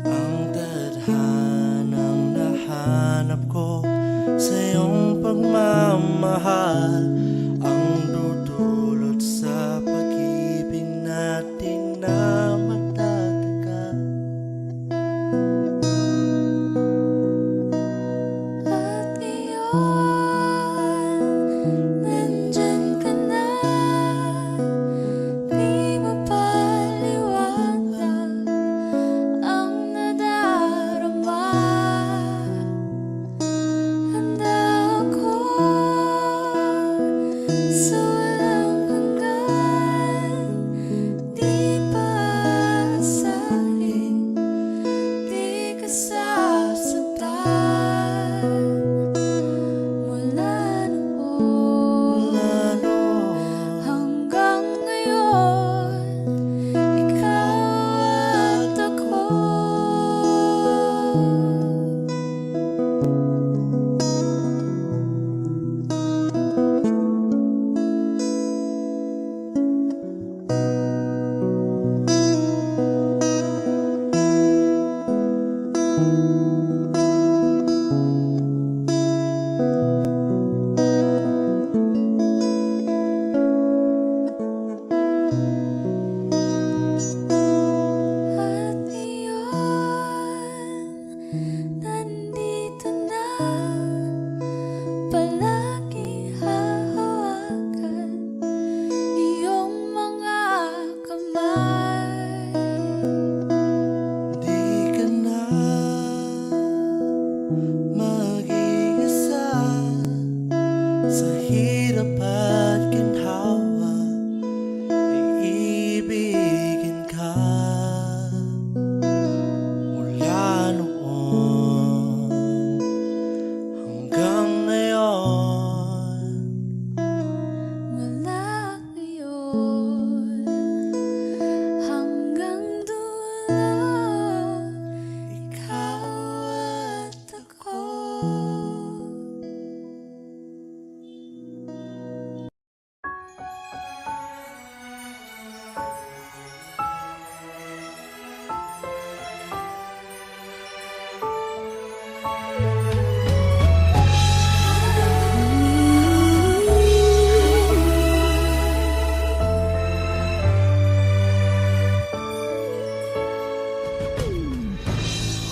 ang tadhanang nahanap ko sa iyong pagmamahal, ang dudulot sa pag-ibig natin na matatagal. At ngayon, nandyan ka na. Di mapaliwanag ang nadarama. Handa ako sa walang hanggan. Di paasahin, di ka sasaktan. Mula noon hanggang ngayon, ikaw at ako. At ngayon, nandito na. Palagi hahawakan iyong mga kamay. Di ka na mag-iisa sa hirap at ginhawa, iibigin ka mula noon hanggang ngayon. Mula ngayon hanggang dulo, ikaw at ako.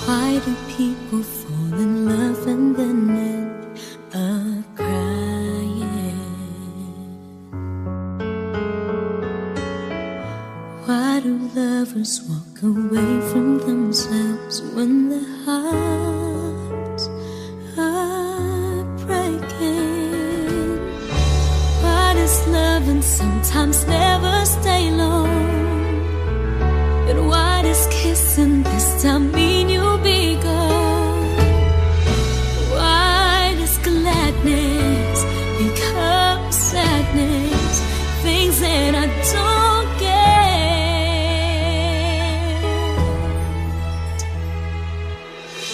Why do people fall in love and then end up crying? Why do lovers walk away from themselves when their hearts are breaking? Why does loving sometimes never stay long? And why does kissing this time mean you'll be gone? Why does gladness become sadness? Things that I don't get.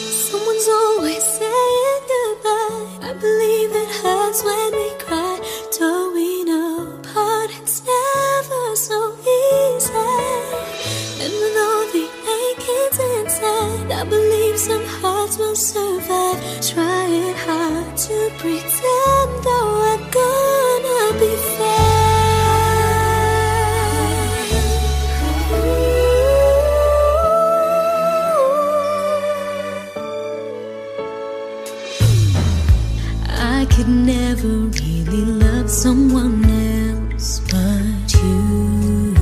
Someone's always saying goodbye. I believe it hurts when we cry. Towing apart, it's never so easy. And with all the achings inside, I believe some hearts will survive. Trying hard to pretend that we're gonna be fine. I could never really love someone else but you.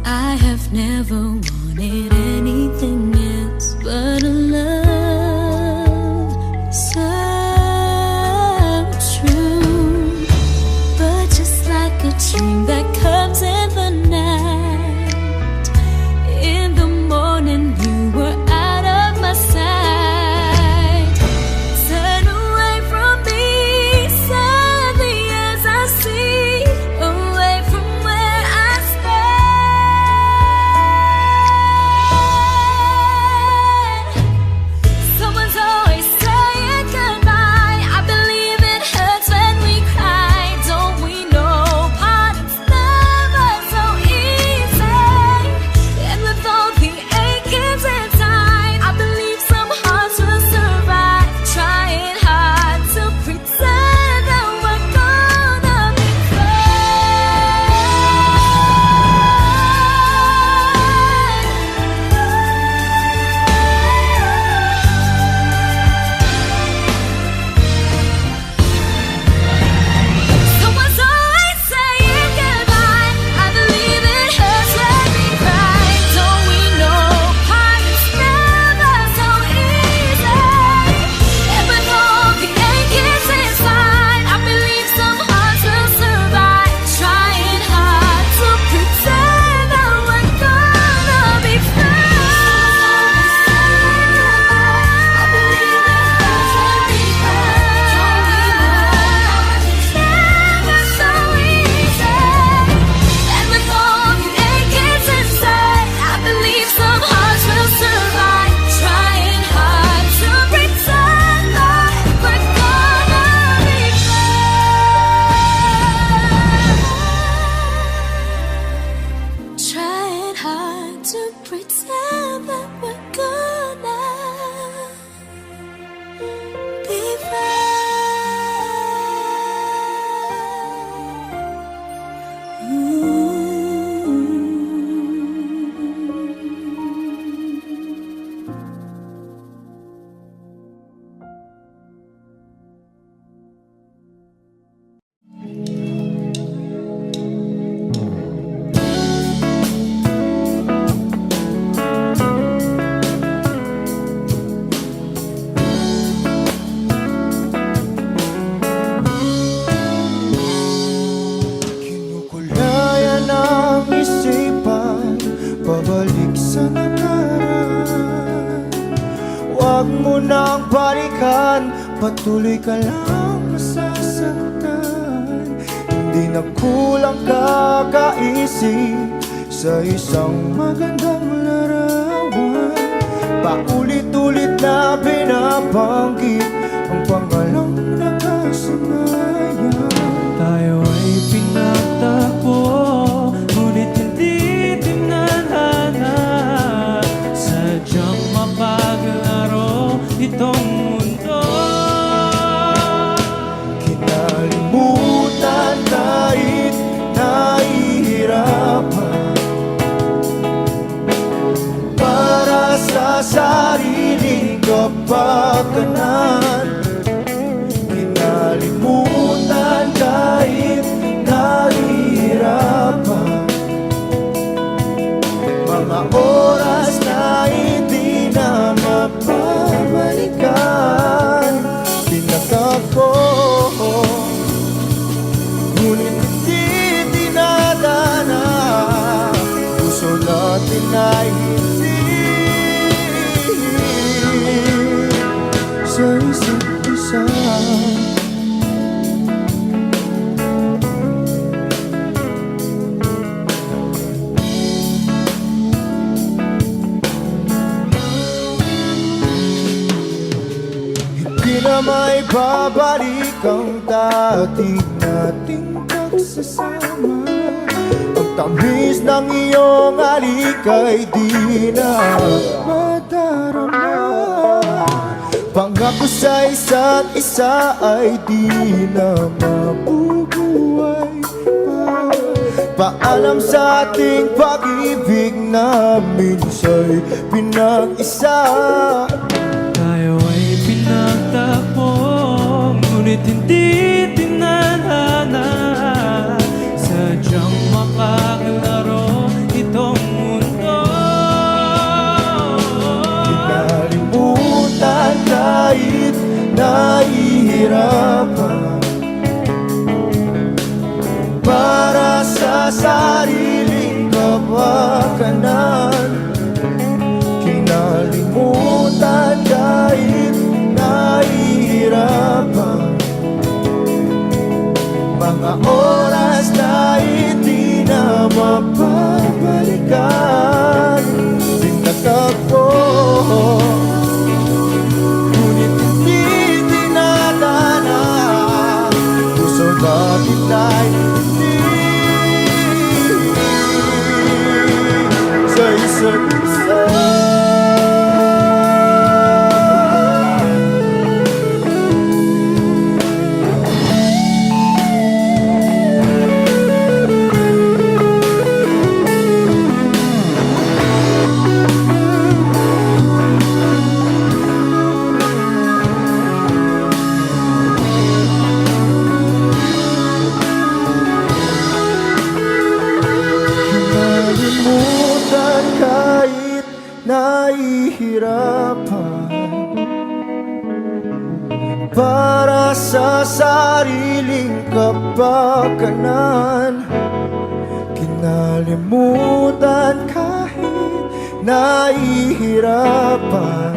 I have never wanted anything else but a love so true. But just like a dream that comes in the night, in the morning you were out of my sight. Turn away from me, sadly as I see, away from where I stand. pabalik sa nakaraan. Huwag mo nang balikan, patuloy ka lang masasaktan. Hindi na kulang kakaisip sa isang magandang larawan. Paulit-ulit na binabanggit ang pangalang nakasanayan. Tayo ay pinagtagpo, ngunit hindi tinadhana. Sadyang mapaglaro itong mundo. Kinalimutan kahit nahihirapan, para sa sariling kapakanan. Kinalimutan kahit nahihirapan, mga oras na hindi na mapabalikan. Pinagtagpo, ngunit hindi dinadana. Puso natin ay hindi sa isa't isa. Hindi na may babalik ang dati nating pagsasama. Ang tamis ng iyong halik ay di na madarama. Pangako sa isa't isa ay di na mabubuhay pa. Paalam sa ating pag-ibig na minsa'y pinag-isa. Tayo ay pinagtagpo, ngunit hindi tinadhana. Sadyang makaglaro itong mundo. Kinalimutan kahit nahihirapan, para sa sariling kapakanan. Kinalimutan kahit nahihirapan, mga oras na hindi na mapabalikan. Pinagtagpo, ngunit hindi dinadana. Puso natin ay hindi sa isa't isa. Kinalimutan kahit nahihirapan, para sa sariling kapakanan. Kinalimutan kahit nahihirapan,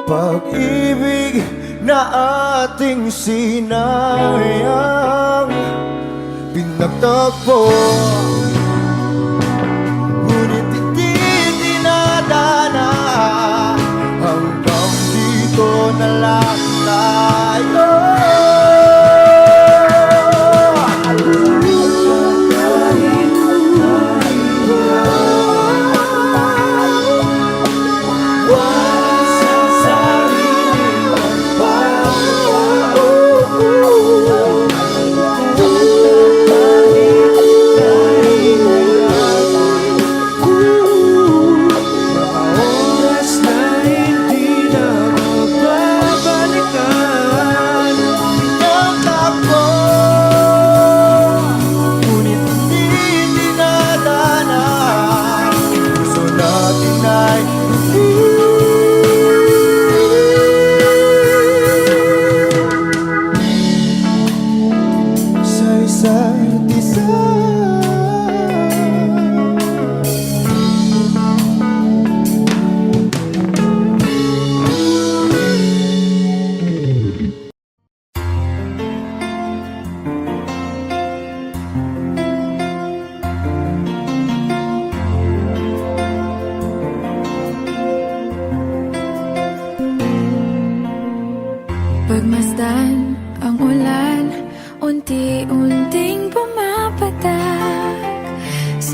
pag-ibig na ating sinayang. Pinagtagpo, ngunit hindi dinadana. Hanggang dito na lang tayo.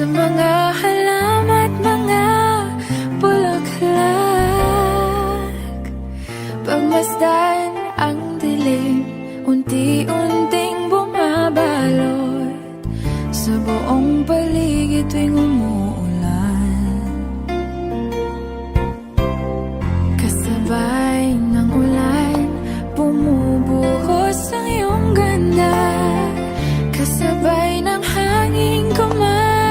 sa mga halamat, mga bulaklak. Pagmasdan ang dilim, unti-unting bumabalot sa buong paligid tuwing umuulan. Kasabay ng ulan, bumubuhos ang iyong ganda. Kasabay ng hangin kumakanta.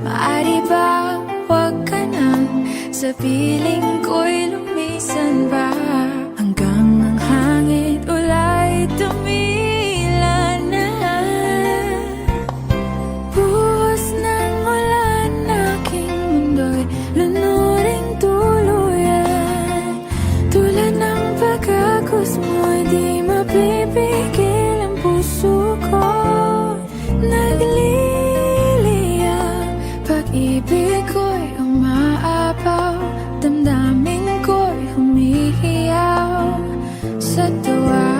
Maari bang wag ka nang sa piling ko'y lumisan ba? Hanggang ang hangin ulay tumila na. Buhos ng ulan, aking mundo'y lunuring tuluyan. Tulad ng pagkagos mo, di mapipigil ang puso ko. Nagliliyab, pag-ibig ko'y umaapaw, damdamin ko'y humihiyaw sa tuwa.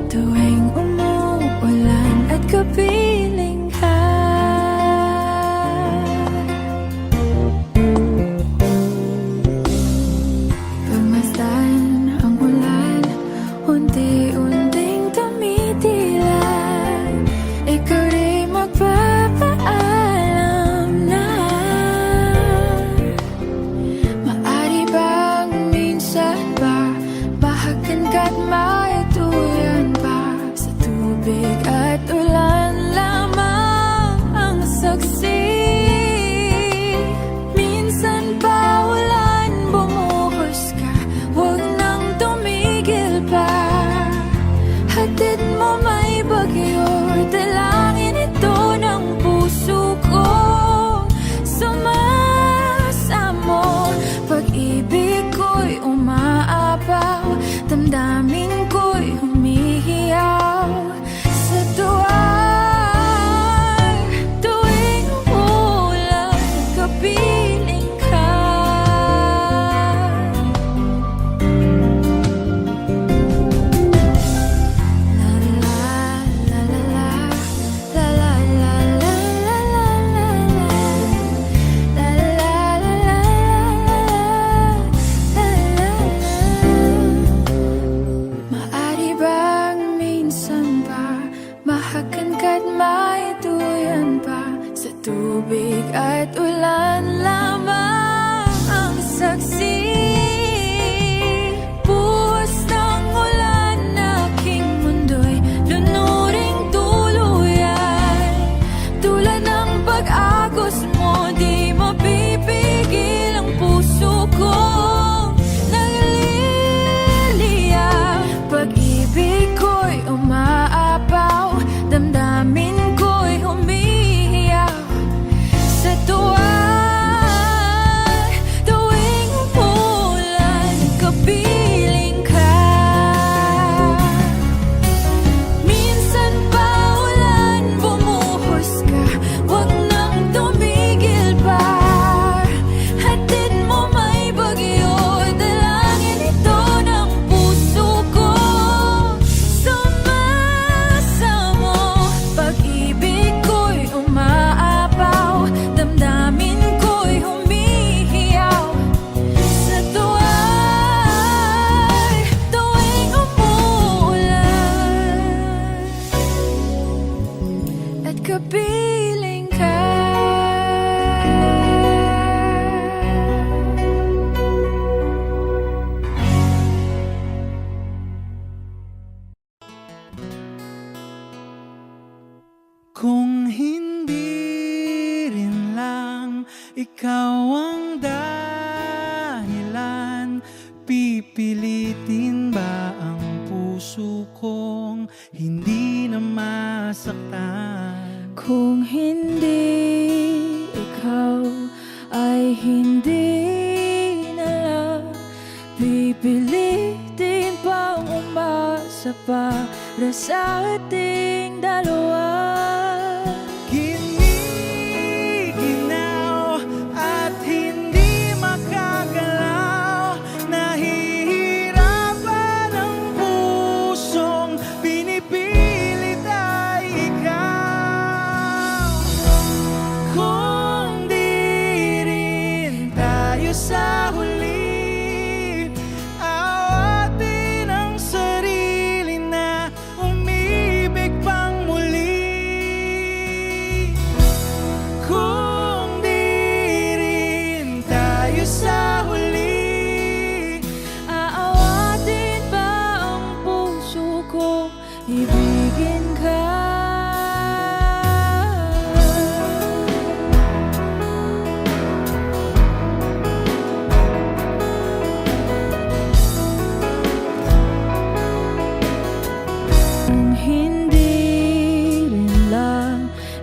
Tuwing umuulan at kapiling ka. Pagmasdan ang ulan, unti-unting tumitila. Ikaw rin magpapaalam na. Maari bang minsan ba bahagan ka't maituyan pa? Sa tubig at ulan lamang ang saksi. Minsan pa ulan, bumuhos ka, huwag nang tumigil pa. Hatid mo may bagyo, dalangin ito ng puso ko. Sumasamo, pag-ibig ko'y umaapaw, damdamin ko'y humihiyaw sa tuwa. Tuwing umuulan, kapiling ka. Maari bang minsan ba mahakan ka't maituyan pa? Sa tubig at ulan lamang ang saksi. Buhos ng ulan, aking mundo'y lunuring tuluyan. Tulad ng pag-agos mo, di mapipigil ang puso ko. Nagliliyab, pag-ibig ko'y umaapaw, damdamin ko'y humihiyaw sa tuwa. Tuwing umuulan, kapiling ka. Minsan pa ulan, bumuhos ka, huwag nang tumigil pa. Hatid mo may bagyo, dalangin ito ng puso ko. Sumasamo, pag-ibig ko'y umaapaw, damdamin ko'y humihiyaw sa tuwa. Tuwing umuulan at kapiling ka. Kung hindi rin lang ikaw ang dahilan, pipilitin ba ang puso kong hindi na masaktan? Kung hindi ikaw ay hindi na lang, pipilitin pang umasa para sa ating dalawa. Giniginaw at hindi makagalaw, nahihirapan ang pusong pinipilit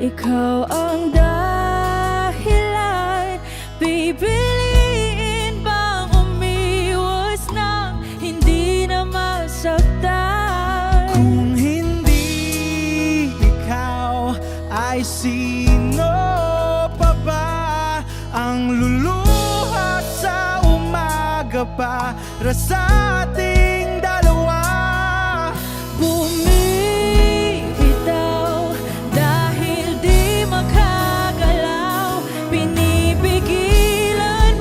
ikaw ang dahilan. Pipiliin bang umiwas nang hindi na masaktan? Kung hindi ikaw, ay sino pa ba ang luluha sa umaga para sa ating dalawa? Bumibitaw dahil di makagalaw. Pinipigilan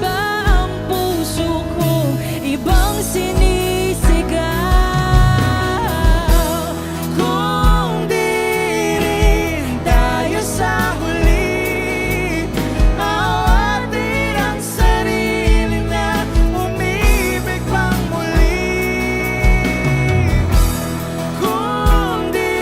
ba ang puso kong ibang sinisigaw? Kung di rin tayo sa huli, awatin ang sarili na umibig pang muli. Kung di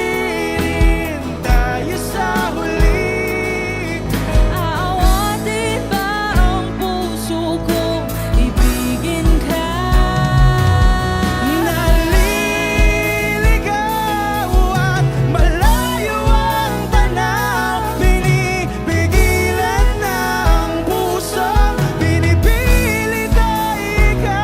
rin tayo sa huli, aawatin ba ang puso kong ibigin ka? Naliligaw at malayo ang tanaw, pinipigilan ng puso, pinipilit na ikaw.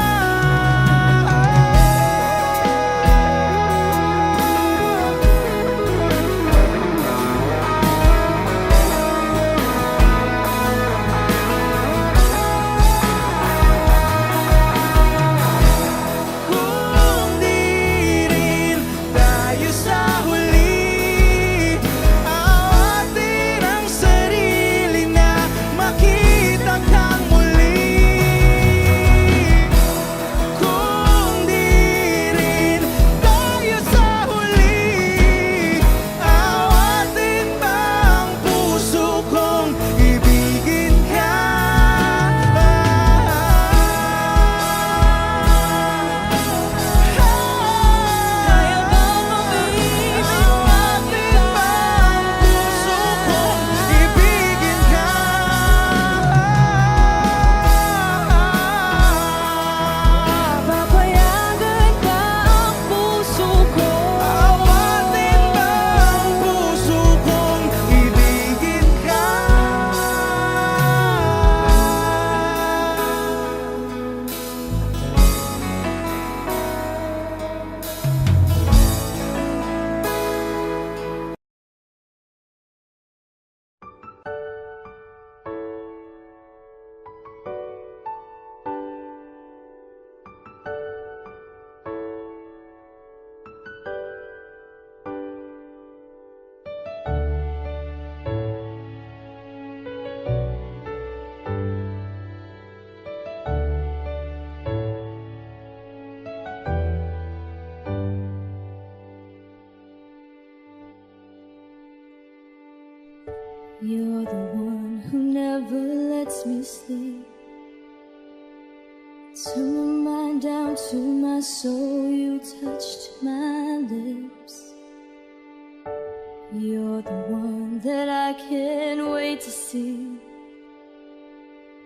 Kung di rin tayo sa huli, awatin ang sarili na makita kang muli. Kung di rin tayo sa huli, awatin ba ang puso kong ibigin ka? Kaya bang umibig Awatin ba ang puso kong ibigin ka? Papayagan ba ang puso ko? Awatin ba ang puso kong ibigin ka? You're the one who never lets me sleep. Turn my mind down to my soul, you touched my lips. You're the one that I can't wait to see.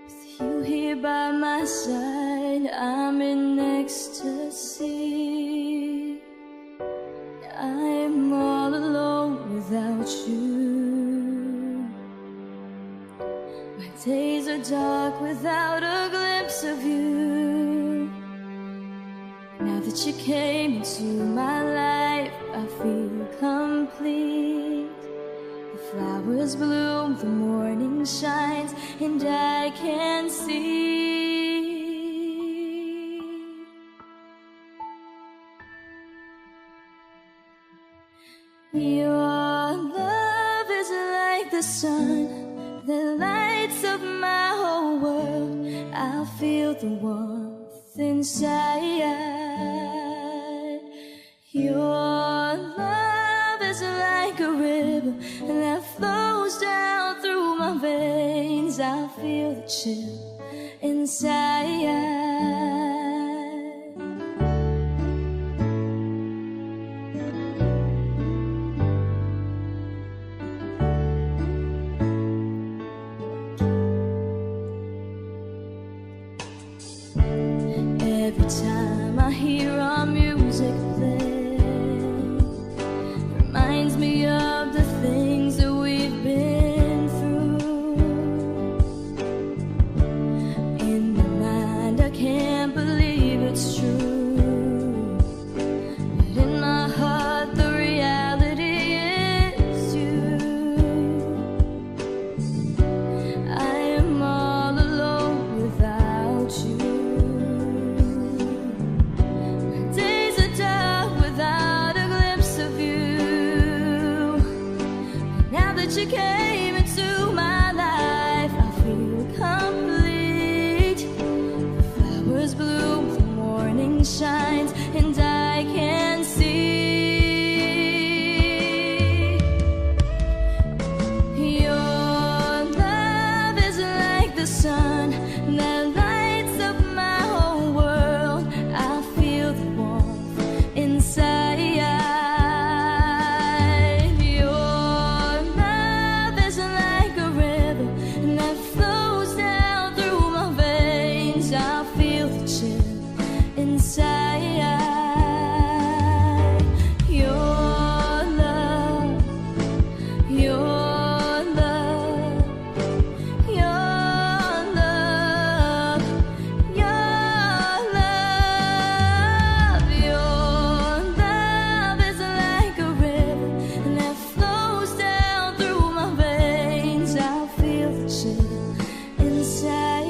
With you here by my side, I'm in ecstasy. I'm all alone without you. My days are dark without a glimpse of you. Now that you came into my life, I feel complete. The flowers bloom, the morning shines, and I can see. Your love is like the sun that lights up my whole world. I feel the warmth inside. Your love is like a river that flows down through my veins. I feel the chill inside. Every time I hear our music play, reminds me of the things that we've been that you came into my life, I feel complete. The flowers bloom, the morning shines, and I can see your love is like the sun that lights up my whole world. I feel the warmth inside. Your love is like a river that flows down through my veins. I feel the chill inside. Your love, your love, your love, your love. Your love is like a river that flows down through my veins. I feel the chill inside.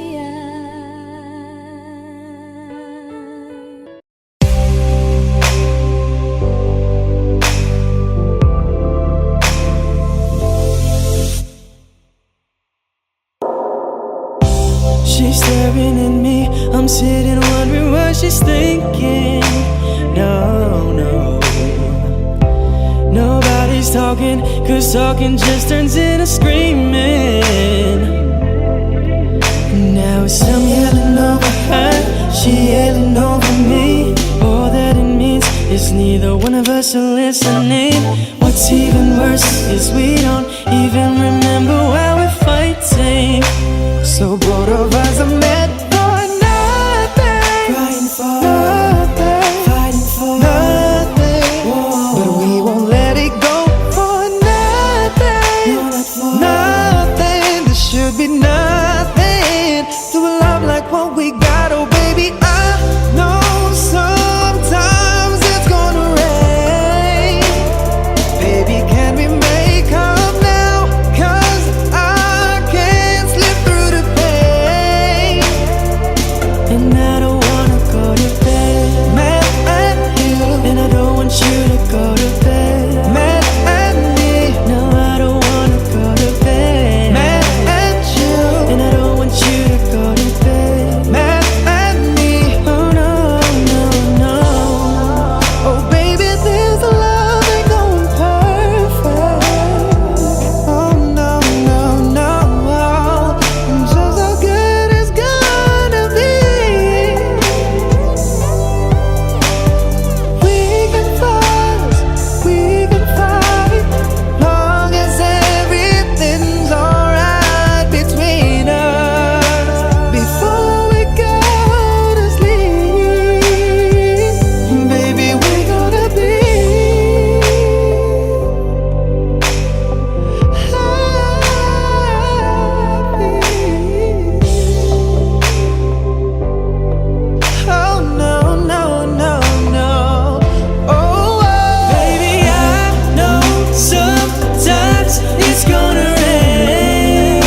She's staring at me, I'm sitting wondering what she's thinking. No, no, nobody's talking, cause talking just turns into screaming. Now it's I'm yelling over her, she yelling over me. All that it means is neither one of us are listening. What's even worse is we don't even remember why we're fighting. So both of us are meant for nothing, crying for nothing, fighting for nothing. But we won't let it go for nothing, nothing. There should be nothing to a love like what we got. Oh baby, I know sometimes it's gonna rain. Baby, can we make up now? 'Cause I can't slip through the pain, and I don't wanna go to bed mad at you, and I don't want you to go to bed mad at me. No, I don't wanna go to bed mad at you, and I don't want you to go to bed mad at me. Oh no, no, no. Oh baby, this love ain't going perfect. Oh no, no, no. Just how good it's gonna be. We can fuss, we can fight, long as everything's alright between us. Before we go to sleep, baby, we're gonna be happy. Oh no, no, no, no. Oh, baby, I know sometimes it's gonna rain.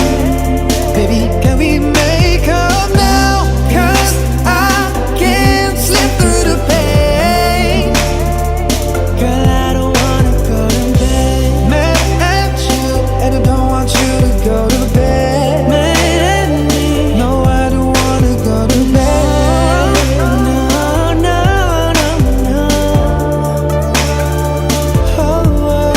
Baby, can we make up now? 'Cause I can't slip through the pain. Girl, I don't wanna go to bed mad at you, and I don't want you to go to bed mad at me. No, I don't wanna go to bed. No, no, no, no. Oh, oh,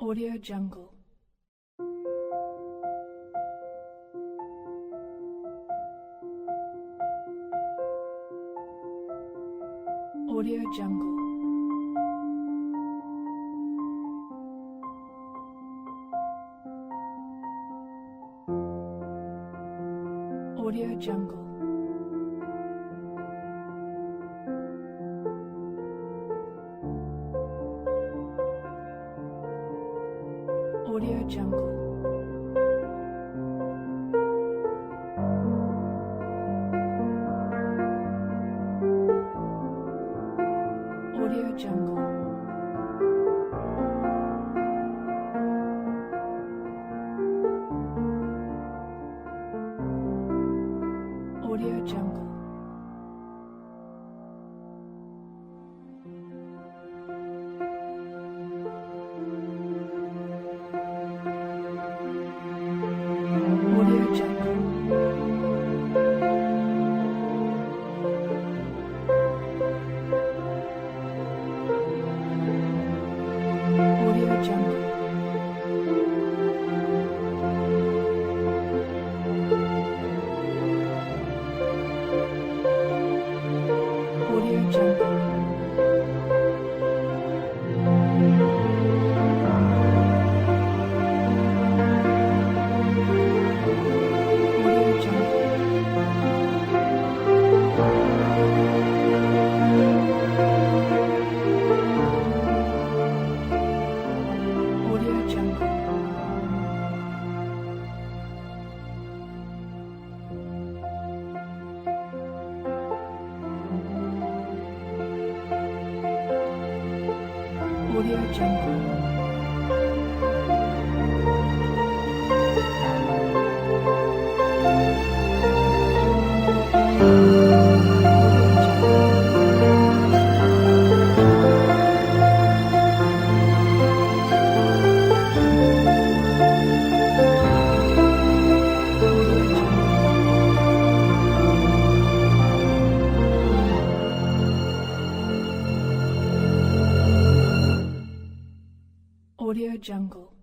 Audio Jungle. Audio Jungle. Audio Jungle. Audio Jungle. Audio Jungle. Audio Jungle.